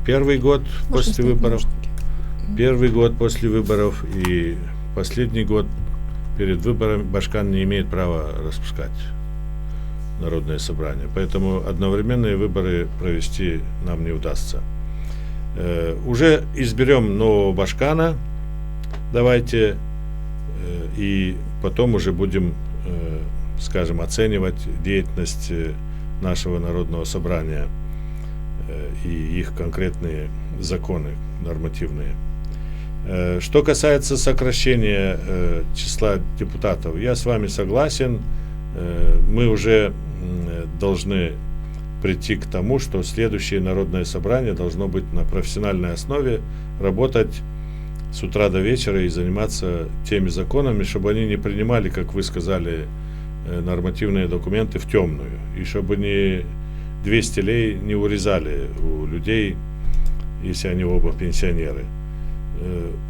первый год после выборов и последний год перед выборами Башкан не имеет права распускать Народное собрание. Поэтому одновременные выборы провести нам не удастся. Уже изберем нового Башкана. Давайте. И потом уже будем, скажем, оценивать деятельность нашего Народного собрания и их конкретные законы нормативные. Что касается сокращения числа депутатов, я с вами согласен. Мы уже должны прийти к тому, что следующее Народное собрание должно быть на профессиональной основе, работать с утра до вечера и заниматься теми законами, чтобы они не принимали, как вы сказали, нормативные документы в темную, и чтобы не 200 лей не урезали у людей, если они оба пенсионеры.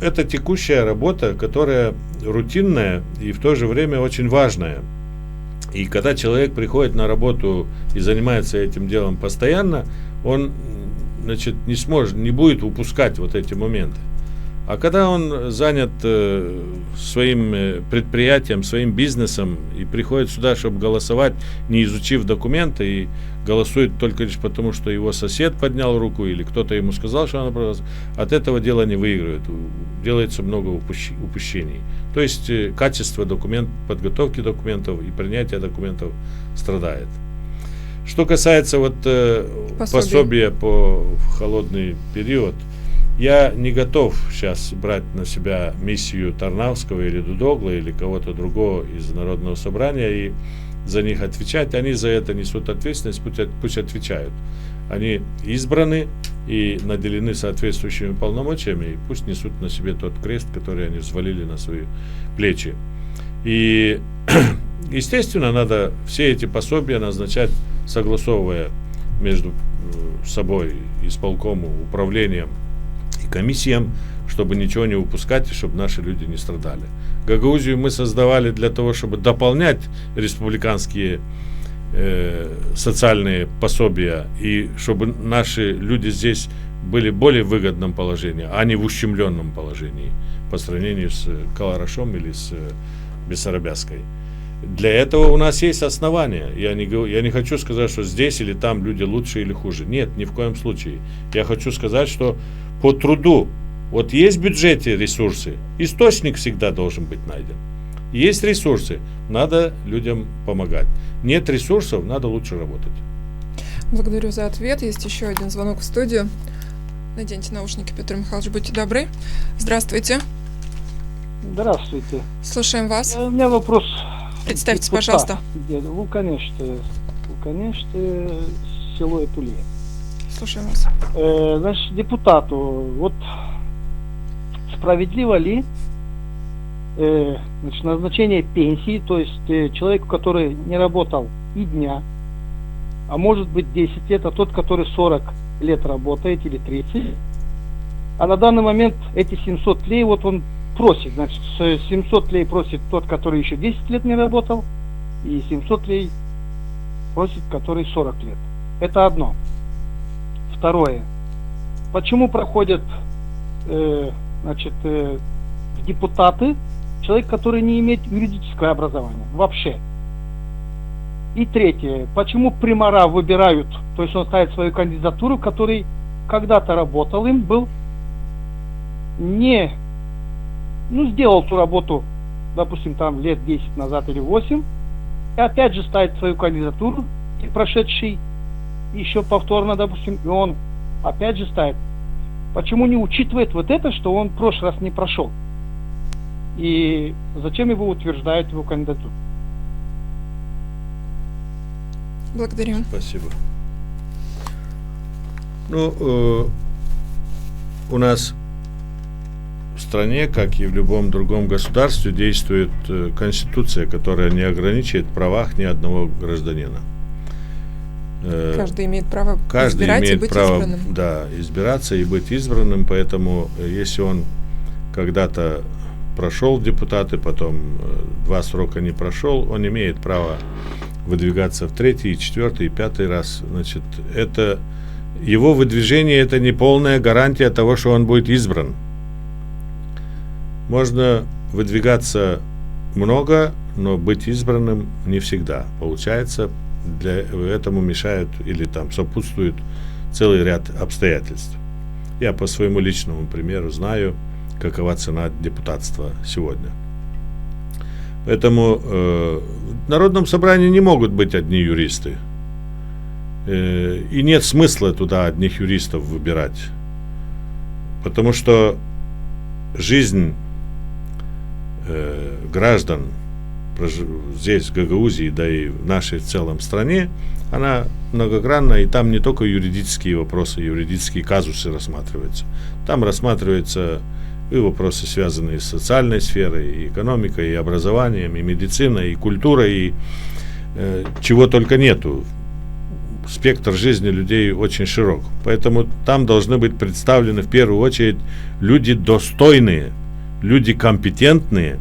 Это текущая работа, которая рутинная и в то же время очень важная. И когда человек приходит на работу и занимается этим делом постоянно, он, значит, не будет упускать вот эти моменты. А когда он занят своим предприятием, своим бизнесом и приходит сюда, чтобы голосовать, не изучив документы, и голосует только лишь потому, что его сосед поднял руку или кто-то ему сказал, что она проголосовала, от этого дела не выигрывает. Делается много упущений. То есть качество подготовки документов и принятия документов страдает. Что касается пособия по холодный период, я не готов сейчас брать на себя миссию Тарнавского или Дудогла или кого-то другого из Народного собрания и за них отвечать. Они за это несут ответственность, пусть отвечают. Они избраны и наделены соответствующими полномочиями, и пусть несут на себе тот крест, который они взвалили на свои плечи. И, естественно, надо все эти пособия назначать, согласовывая между собой, исполкомом, управлением, комиссиям, чтобы ничего не упускать и чтобы наши люди не страдали. Гагаузию мы создавали для того, чтобы дополнять республиканские социальные пособия и чтобы наши люди здесь были в более выгодном положении, а не в ущемленном положении по сравнению с Каларашом или с Бессарабяской. Для этого у нас есть основания. Я не хочу сказать, что здесь или там люди лучше или хуже. Нет, ни в коем случае. Я хочу сказать, что по труду, вот есть в бюджете ресурсы, источник всегда должен быть найден. Есть ресурсы, надо людям помогать. Нет ресурсов, надо лучше работать. Благодарю за ответ. Есть еще один звонок в студию. Наденьте наушники, Петр Михайлович, будьте добры. Здравствуйте. Здравствуйте. Слушаем вас. У меня вопрос. Представьтесь, пожалуйста. Вулканешты, село Этуле. Слушаем вас. Значит, депутату, вот справедливо ли назначение пенсии, то есть человеку, который не работал и дня, а может быть 10 лет, а тот, который 40 лет работает или 30, а на данный момент эти 700 лей, вот он просит, значит, 700 лей просит тот, который еще 10 лет не работал, и 700 лей просит, который 40 лет. Это одно. Второе. Почему проходят депутаты человек, который не имеет юридического образования вообще? И третье. Почему примара выбирают, то есть он ставит свою кандидатуру, который когда-то работал им, был не, сделал ту работу допустим, там лет 10 назад или 8, и опять же ставит свою кандидатуру, и прошедший еще повторно, допустим, и он опять же ставит. Почему не учитывает вот это, что он в прошлый раз не прошел? И зачем его утверждают его кандидатуру? Благодарю. Спасибо. Ну, у нас в стране, как и в любом другом государстве, действует Конституция, которая не ограничивает в правах ни одного гражданина. Каждый имеет право Каждый избирать и имеет быть право, избранным. да, избираться и быть избранным, поэтому если он когда-то прошел в депутаты, потом 2 срока не прошел, он имеет право выдвигаться в 3-й, 4-й, 5-й раз. Значит, это его выдвижение — это не полная гарантия того, что он будет избран. Можно выдвигаться много, но быть избранным не всегда получается. Для этому мешают или там сопутствует целый ряд обстоятельств. Я по своему личному примеру знаю, какова цена депутатства сегодня. Поэтому в Народном собрании не могут быть одни юристы. И нет смысла туда одних юристов выбирать. Потому что жизнь граждан здесь, в Гагаузии, да и в нашей в целом стране, она многогранна, и там не только юридические вопросы, юридические казусы рассматриваются. Там рассматриваются и вопросы, связанные с социальной сферой, и экономикой, и образованием, и медициной, и культурой, и чего только нету. Спектр жизни людей очень широк. Поэтому там должны быть представлены в первую очередь люди достойные, люди компетентные,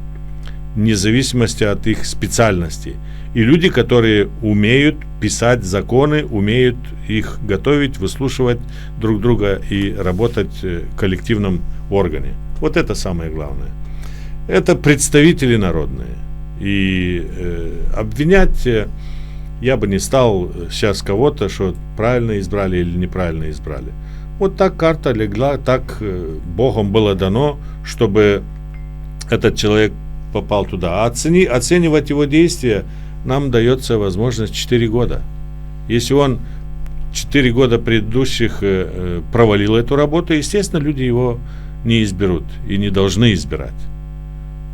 вне зависимости от их специальности. И люди, которые умеют писать законы, умеют их готовить, выслушивать друг друга и работать в коллективном органе. Вот это самое главное. Это представители народные. И обвинять я бы не стал сейчас кого-то, что правильно избрали или неправильно избрали. Вот так карта легла, так Богом было дано, чтобы этот человек попал туда. А оценивать его действия нам дается возможность 4 года. Если он 4 года предыдущих провалил эту работу, естественно, люди его не изберут и не должны избирать.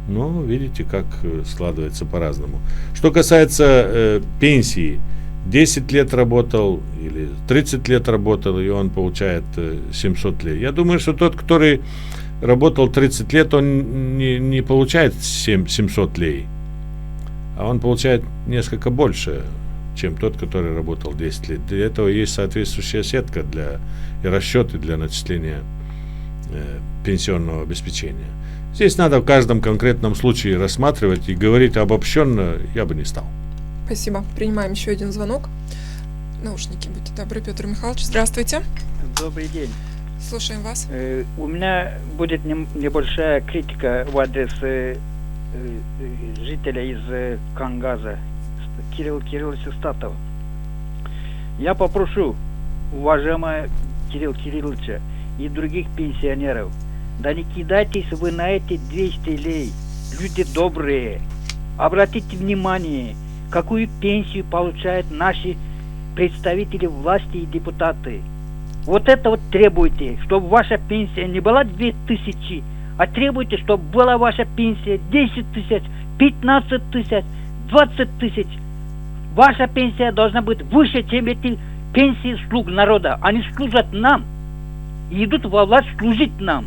Но видите, как складывается по-разному. Что касается пенсии, 10 лет работал или 30 лет работал, и он получает 700 лет. Я думаю, что тот, который работал 30 лет, он не получает 700 лей, а он получает несколько больше, чем тот, который работал 10 лет. Для этого есть соответствующая сетка и расчеты для начисления пенсионного обеспечения. Здесь надо в каждом конкретном случае рассматривать, и говорить обобщенно я бы не стал. Спасибо. Принимаем еще один звонок. Наушники, будьте добры, Петр Михайлович. Здравствуйте. Добрый день. Слушаем вас. У меня будет небольшая критика в адрес жителя из Кангаза, Кирилла Сестатова. Я попрошу, уважаемого Кирилла Кирилловича и других пенсионеров, да не кидайтесь вы на эти 200 лей, люди добрые. Обратите внимание, какую пенсию получают наши представители власти и депутаты. Вот это вот требуйте, чтобы ваша пенсия не была 2000, а требуйте, чтобы была ваша пенсия 10 тысяч, 15 тысяч, 20 тысяч. Ваша пенсия должна быть выше, чем эти пенсии слуг народа. Они служат нам и идут во власть служить нам.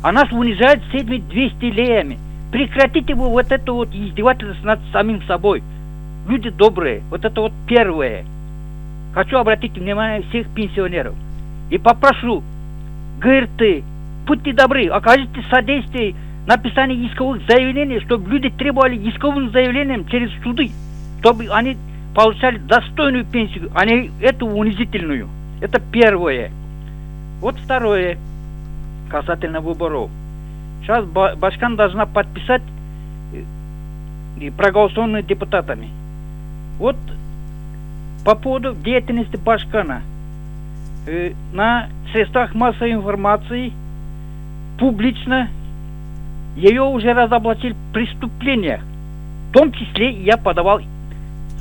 А нас унижают с этими 200 леями. Прекратите вы вот это вот издевательство над самим собой. Люди добрые. Вот это вот первое. Хочу обратить внимание всех пенсионеров. И попрошу ГРТ, будьте добры, окажите содействие написанию исковых заявлений, чтобы люди требовали исковым заявлением через суды, чтобы они получали достойную пенсию, а не эту унизительную. Это первое. Вот второе, касательно выборов. Сейчас Башкан должна подписать и проголосованные депутатами. Вот по поводу деятельности Башкана. На средствах массовой информации публично Ее уже разоблачили преступления. В том числе я подавал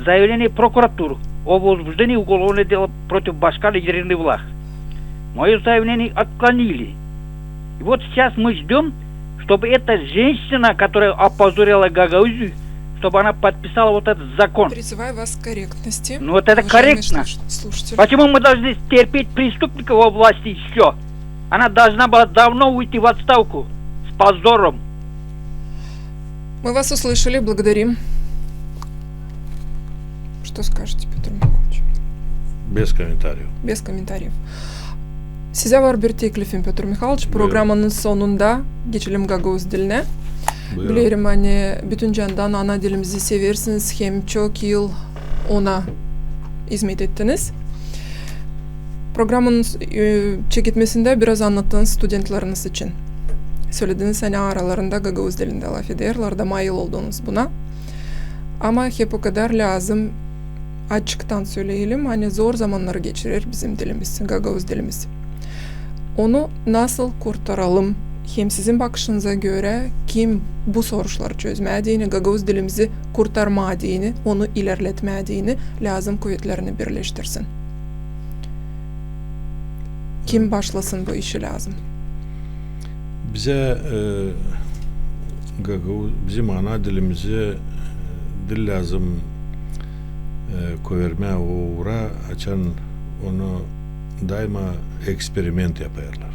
заявление в прокуратуру о возбуждении уголовного дела против башка лидерных власть. Мое заявление отклонили. И вот сейчас мы ждем, чтобы эта женщина, которая опозорила Гагаузию, чтобы она подписала вот этот закон. Призываю вас к корректности. Ну вот это уважаемые корректно. Слушатели. Почему мы должны терпеть преступников во власти еще? Она должна была давно уйти в отставку с позором. Мы вас услышали, благодарим. Что скажете, Петр Михайлович? Без комментариев. Без комментариев. Size var bir teklifim Pötr Mihайлович. Programının sonunda geçelim Gagavuz diline. Buyurun. Bilirim hani bütün candan ana dilimizi seversiniz. Hem çok yıl ona hizmet ettiniz. Programın çekitmesinde biraz anlattığınız studentlarınız için. Söylediğiniz hani aralarında Gagavuz dilinde laf ederler da mayıl oldunuz buna. Ama hep o kadar lazım açıktan söyleyelim. Hani zor zamanları geçirir bizim dilimiz, Gagavuz dilimiz. Onu nasıl kurtaralım? Hem sizin bakışınıza göre kim bu soruları çözmediğini, Gagavuz dilimizi kurtarmadığını, onu ilerletmediğini lazım kuvvetlerini birleştirsin. Kim başlasın bu işi lazım? Bize bizim ana dilimizi dil lazım koverme uğra açan onu daima eksperiment yaparlar.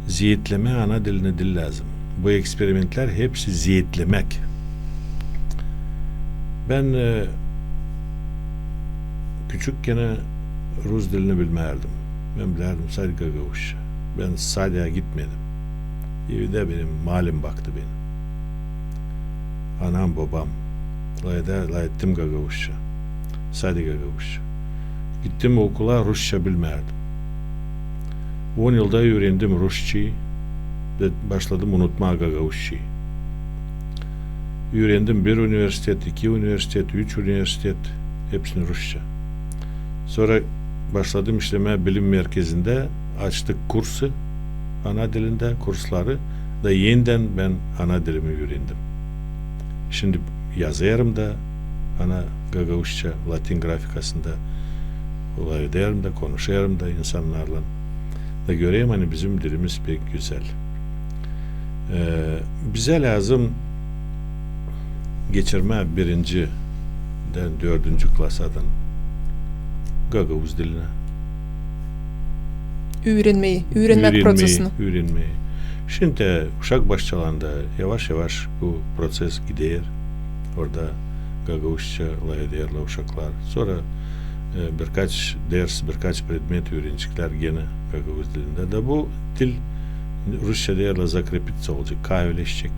Ziyetleme ana diline dil lazım. Bu eksperimentler hepsi ziyetlemek. Ben küçükken Rus dilini bilmezdim. Ben bilirdim sadece Gagavuzca. Ben Sadya'ya gitmedim. Evde benim malim baktı benim. Anam babam. Layettim Gagavuzca. Sadece Gagavuzca. Gittim okula Rusça bilmezdim. 10 yılda öğrendim Rusçayı. Başladım unutmaya Gagavuzcayı. Öğrendim bir üniversitet, 2 üniversitet, 3 üniversitet. Hepsini Rusça. Sonra başladım işlemeye bilim merkezinde. Açtık kursu. Ana dilinde kursları. Da yeniden ben ana dilimi öğrendim. Şimdi yazarım da ana Gagavuzca, Latin grafikasında olay ederim de konuşuyorum da insanlarla da göreyim hani bizim dilimiz pek güzel. Bize lazım geçirme 1'den 4. klasadan Gagavuz diline. Öğrenmek prosesini. Öğrenmeyi. Şimdi uşak başçalarında yavaş yavaş bu proses gider. Orada Gagavuzca layederler uşaklar. Sonra birkaç ders, birkaç predmet öğrenecekler gene Gagavuz dilinde. Da bu dil Rusça değerle zakrepitse olacak, kahveleşecek.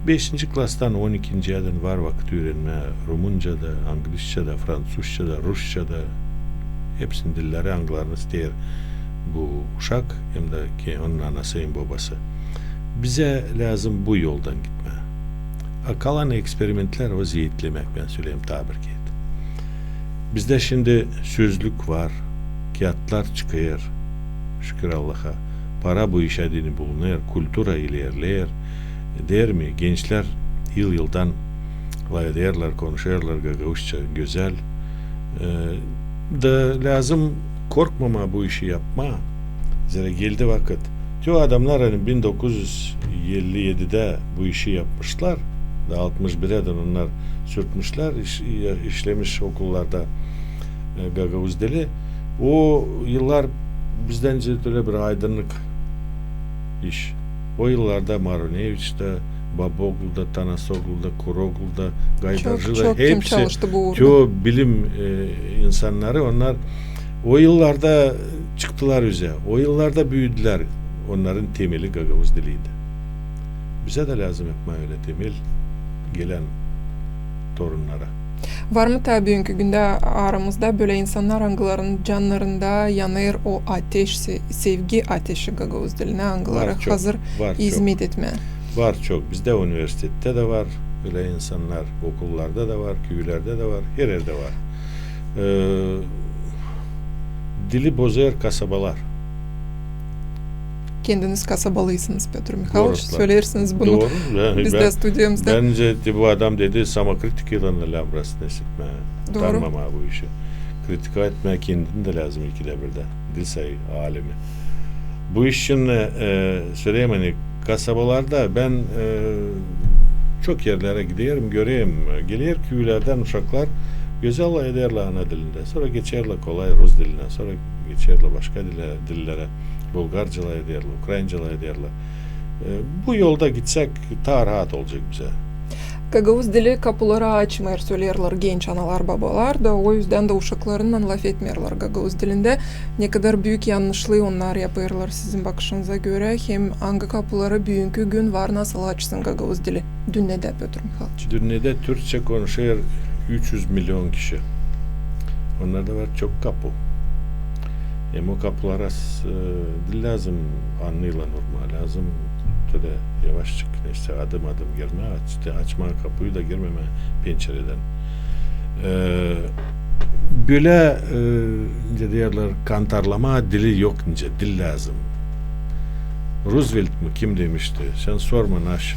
5. klastan 12. yerden var vakit öğrenme. Rumunca da, Anglisçe da, Fransızca da, Rusça da hepsinin dilleri anglarını ister bu uşak hem de ki onun anası hem babası. Bize lazım bu yoldan gitme. Kalan eksperimentler o ziyetlemek ben söyleyeyim tabir ki. Bizde şimdi sözlük var, kağıtlar çıkıyor, şükür Allah'a. Para bu işe dini bulunur, kültüra ilerler, der mi? Gençler yıldan layderler, konuşurlar Gagavuzca güzel. Da lazım korkmama bu işi yapma. Zira geldi vakit. Tüm adamlar hani 1957'de bu işi yapmışlar. Da 61'den onlar sürtmüşler, işlemiş okullarda Gagavuz dili. O yıllar bizden öyle bir aydınlık iş. O yıllarda Maruneviç'te, Baboglu'da, Tanasoglu'da, Kuroglu'da, Gaydarcı'da hepsi çoğu bilim insanları onlar o yıllarda çıktılar yüze. O yıllarda büyüdüler. Onların temeli Gagavuz diliydi. Bize de lazım yapma öyle temel gelen torunlara. Var mı tabi bugünkü günde aramızda böyle insanlar hangilerinin canlarında yanır o ateş, sevgi ateşi Gagavuz diline hangileri hazır hizmet etmeye? Var çok. Bizde üniversitede de var. Öyle insanlar okullarda da var, köylerde de var, her yerde var. Dili bozar kasabalar. kendiniz kasabalıyısınız Petr Mikhailovich. Doğru. Söylersiniz bunu. Doğru. Biz de stüdyomuzda. Bence bu adam dedi samokritik yılanı lambrasını esitme. Doğru. Tanmama bu işi. Kritika etme kendini de lazım ikide birde. Dil sayı alemi. Bu işin söyleyeyim hani kasabalarda ben çok yerlere gidiyorum, göreyim. Gelir köylerden uşaklar güzel ederler ana dilinde. Sonra geçerler kolay Rus diline. Sonra geçerler başka dillere. Bulgarcalar ederler, Ukraynacalar ederler. Bu yolda gitsek daha rahat olacak bize. Gagavuz dili kapıları açmıyor söylerler genç analar babalar da o yüzden de uşaklarından laf etmiyorlar Gagavuz dilinde. Ne kadar büyük yanlışlığı onlar yapıyorlar sizin bakışınıza göre. Hem hangi kapıları bugünkü gün var nasıl açsın Gagavuz dili? Dünyada Petr Mikhailovich. Dünyada Türkçe konuşuyor 300 milyon kişi. Onlarda var çok kapı. Hem o kapılara dil lazım, anlıyla normal lazım. De yavaşçık işte adım girme, açma kapıyı da girmeme pencereden. Böyle diyorlar kantarlama dili yok nice dil lazım. Roosevelt mi kim demişti? Sen sorma naş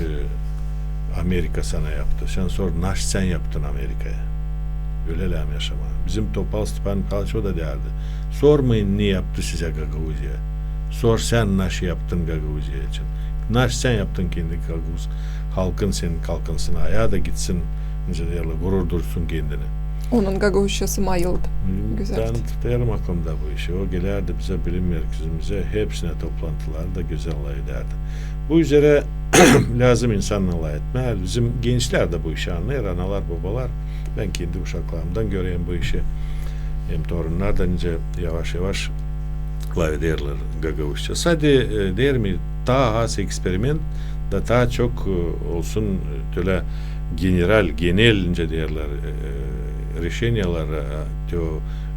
Amerika sana yaptı. Sen sor naş sen yaptın Amerika'ya. Öyle lem yaşama. Bizim Topal Stepan Mikhailovich o da derdi. Sormayın niye yaptı size Gagavuzya. Sor sen naş yaptın Gagavuzya için. Naş sen yaptın kendi Gagavuz. Halkın senin kalkınsın ayağa da gitsin. Nice diyorlar gurur dursun kendini. Onun Gagavuzçası mayıldı. Güzel. Ben tutarım aklımda bu işi. O gelirdi bize bilim merkezimize hepsine toplantılarda güzel ederdi. Bu üzere lazım insanla etme. Bizim gençler de bu işi anlayır. Analar babalar. Ben kendi uşaklarımdan göreyim bu işi. Hem torunlar da nice yavaş yavaş ederler Gagavuzça. Sadece der mi daha az eksperiment da daha çok olsun öyle genel ince derler решениyalar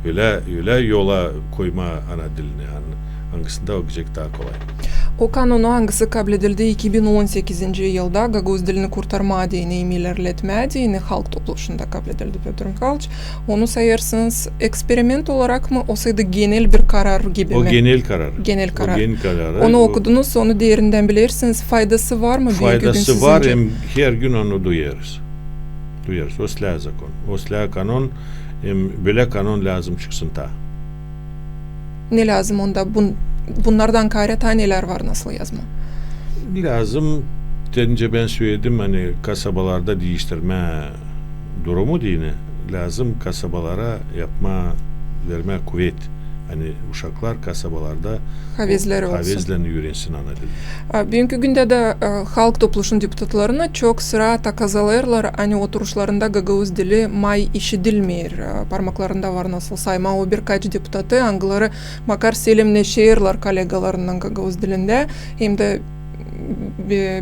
öyle yola koyma ana dilini hangisinde okuyacak daha kolay. O kanunu hangisi kabul edildi 2018. yılda Gagavuz dilini kurtarma dini ilerletme dini halk topluluğunda kabul edildi Petr Mikhailovich. Onu sayarsınız eksperiment olarak mı o sayıda genel bir karar gibi mi? O genel karar. Genel karar. O genel kararı. Onu okudunuz onu değerinden bilirsiniz. Faydası var mı? Faydası var hem her gün onu duyarız. Duyarız. O silah zakon. O silah kanun hem böyle kanun lazım çıksın ta. Ne lazım onda? Bunlardan gayrı neler var nasıl yazma? Lazım. Önce ben söyledim hani kasabalarda değiştirme durumu dini. Lazım kasabalara verme kuvvet. Hani uşaklar kasabalarda havezlerini yürünsün ana dil. Bugünkü günde de halk topluluğunun deputatlarına çok sıra takazalarlar. Hani oturuşlarında Gagavuz dili may işidilmiyor. Parmaklarında var nasıl sayma. O birkaç deputatı angıları makar selimleşiyorlar kolegalarından Gagavuz dilinde. Hem de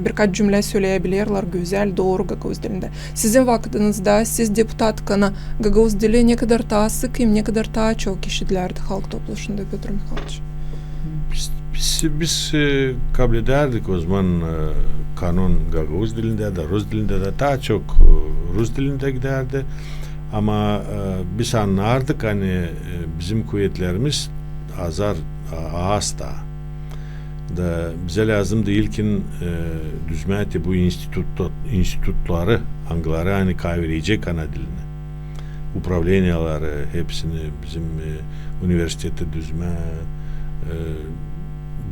birkaç cümle söyleyebilirler güzel, doğru Gagavuz dilinde. Sizin vaktinizde siz deputatkana Gagavuz dili ne kadar daha sık hem ne kadar daha çok işitilerdi halk topluluğunda Petr Mikhailovich? Biz kabul ederdik o zaman kanun Gagavuz dilinde de Rus dilinde de daha çok Rus dilinde giderdi. Ama biz anlardık hani bizim kuvvetlerimiz az da bize lazım değilkin düzmeti bu institutları hangileri hani kavrayacak ana dilini. Upravlenyaları hepsini bizim üniversitede düzme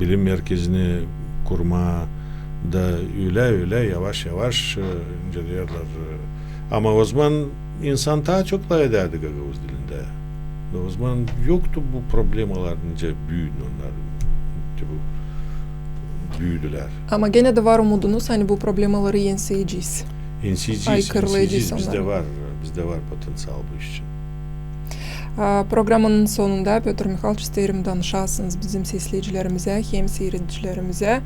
bilim merkezini kurma da öyle yavaş inceliyorlar. Ama o zaman insan daha çok da ederdi Gagavuz dilinde. O zaman yoktu bu problemler ince büyüdü onlar. Büyüdüler. Ama gene de var umudunuz hani bu problemleri yenseyeceğiz. Yenseyeceğiz. Bizde var potansiyel bu iş için. Programın sonunda Petr Mikhailovich isterim danışasınız bizim seyircilerimize hem seyircilerimize.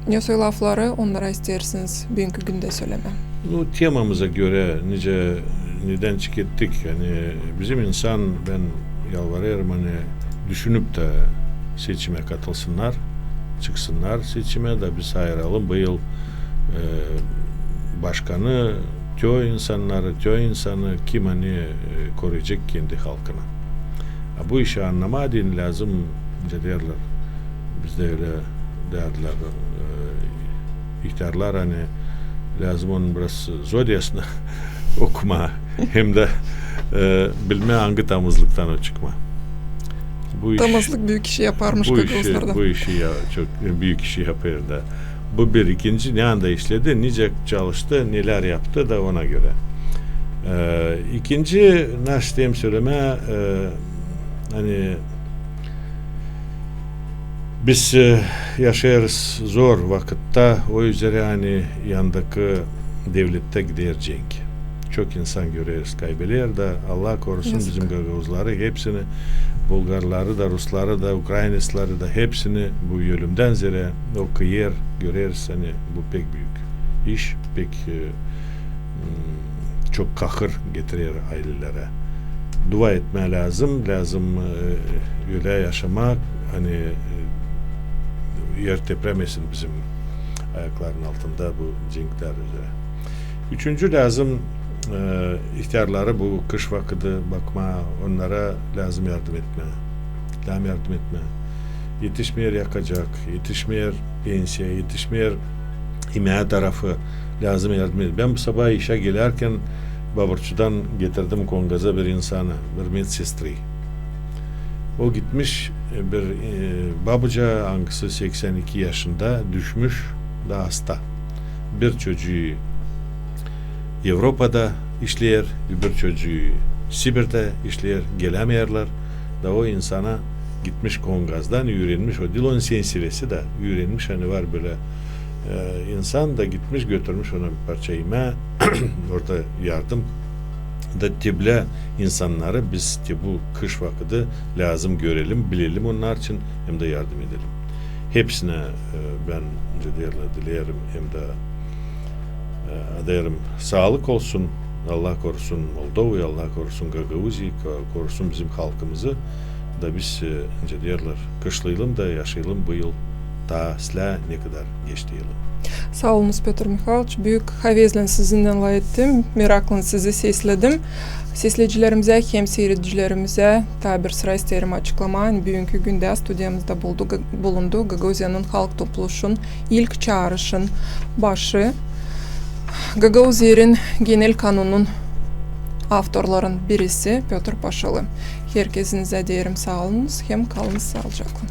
Ne lafları onlara istersiniz bugünkü günde söyleme. Temamıza göre neden çıkettik yani bizim insan ben yalvarıyorum hani düşünüp de seçime katılsınlar, çıksınlar seçime de biz ayıralım. Bu yıl başkanı, tüy insanı kim hani koruyacak kendi halkına. Bu işi anlama din lazım derler. bizde öyle derdiler. İhtiyarlar hani lazım onun biraz zor yasına okuma hem de bilme hangi tamızlıktan o çıkma. Bu iş, Damızlık büyük işi yaparmış Gagavuzlardan. bu işi ya çok büyük işi yapar da. Bu bir. İkinci ne anda işledi, nice çalıştı, neler yaptı da ona göre. İkinci nasıl diyeyim söyleme hani biz yaşarız zor vakitte, o yüzden hani yandaki devlette gider cenk. Çok insan görürüz kaybeder de Allah korusun Yazık. bizim Gagavuzları hepsini, Bulgarları da, Rusları da, Ukraynasları da hepsini bu ölümden zere o kıyır görürüz. Hani bu pek büyük iş, pek çok kahır getirir ailelere. Dua etme lazım öyle yaşamak hani yer tepremesin bizim ayakların altında bu cenkler üzere. Üçüncü lazım ihtiyarlara bu kış vakiti bakma, onlara lazım yardım etme. Yetişmeyer yakacak, yetişmeyer pensiye, yetişmeyer yemeğe tarafı lazım yardım etme. Ben bu sabah işe gelirken Baburçu'dan getirdim Kongaz'a bir insanı, bir medsestri. O gitmiş bir babuca, hangisi 82 yaşında, düşmüş da hasta. Bir çocuğu Avrupa'da işler, bir çocuğu Sibir'de işler, gelemiyorlar. Da o insana gitmiş Kongaz'dan öğrenmiş, o dilon sensiresi de öğrenmiş, hani var böyle insan da gitmiş götürmüş ona bir parça yemeği orada yardım da tible insanları biz bu kış vakiti lazım görelim, bilelim onlar için, hem de yardım edelim. Hepsine ben dilerim hem de adayarım sağlık olsun, Allah korusun Moldova'yı, Allah korusun Gagavuzya'yı, korusun bizim halkımızı da biz diyorlar kışlayalım da yaşayalım bu yıl daha silah ne kadar geçti yılı. Sağ olunuz Pyotr Mikhailovich. Büyük havezlen sizinle ettim. Merakla sizi sesledim. Sesleyicilerimize hem seyredicilerimize tabir sıra isterim açıklamayın. Bugünkü günde stüdyamızda bulundu Gagavuzya'nın halk topluluğunun ilk çağrışın başı. Gagavuzya'nın genel kanunun avtorların birisi Pyotr Paşalı. Herkesinize diyelim sağ olunuz. Hem kalınız sağlıcakla.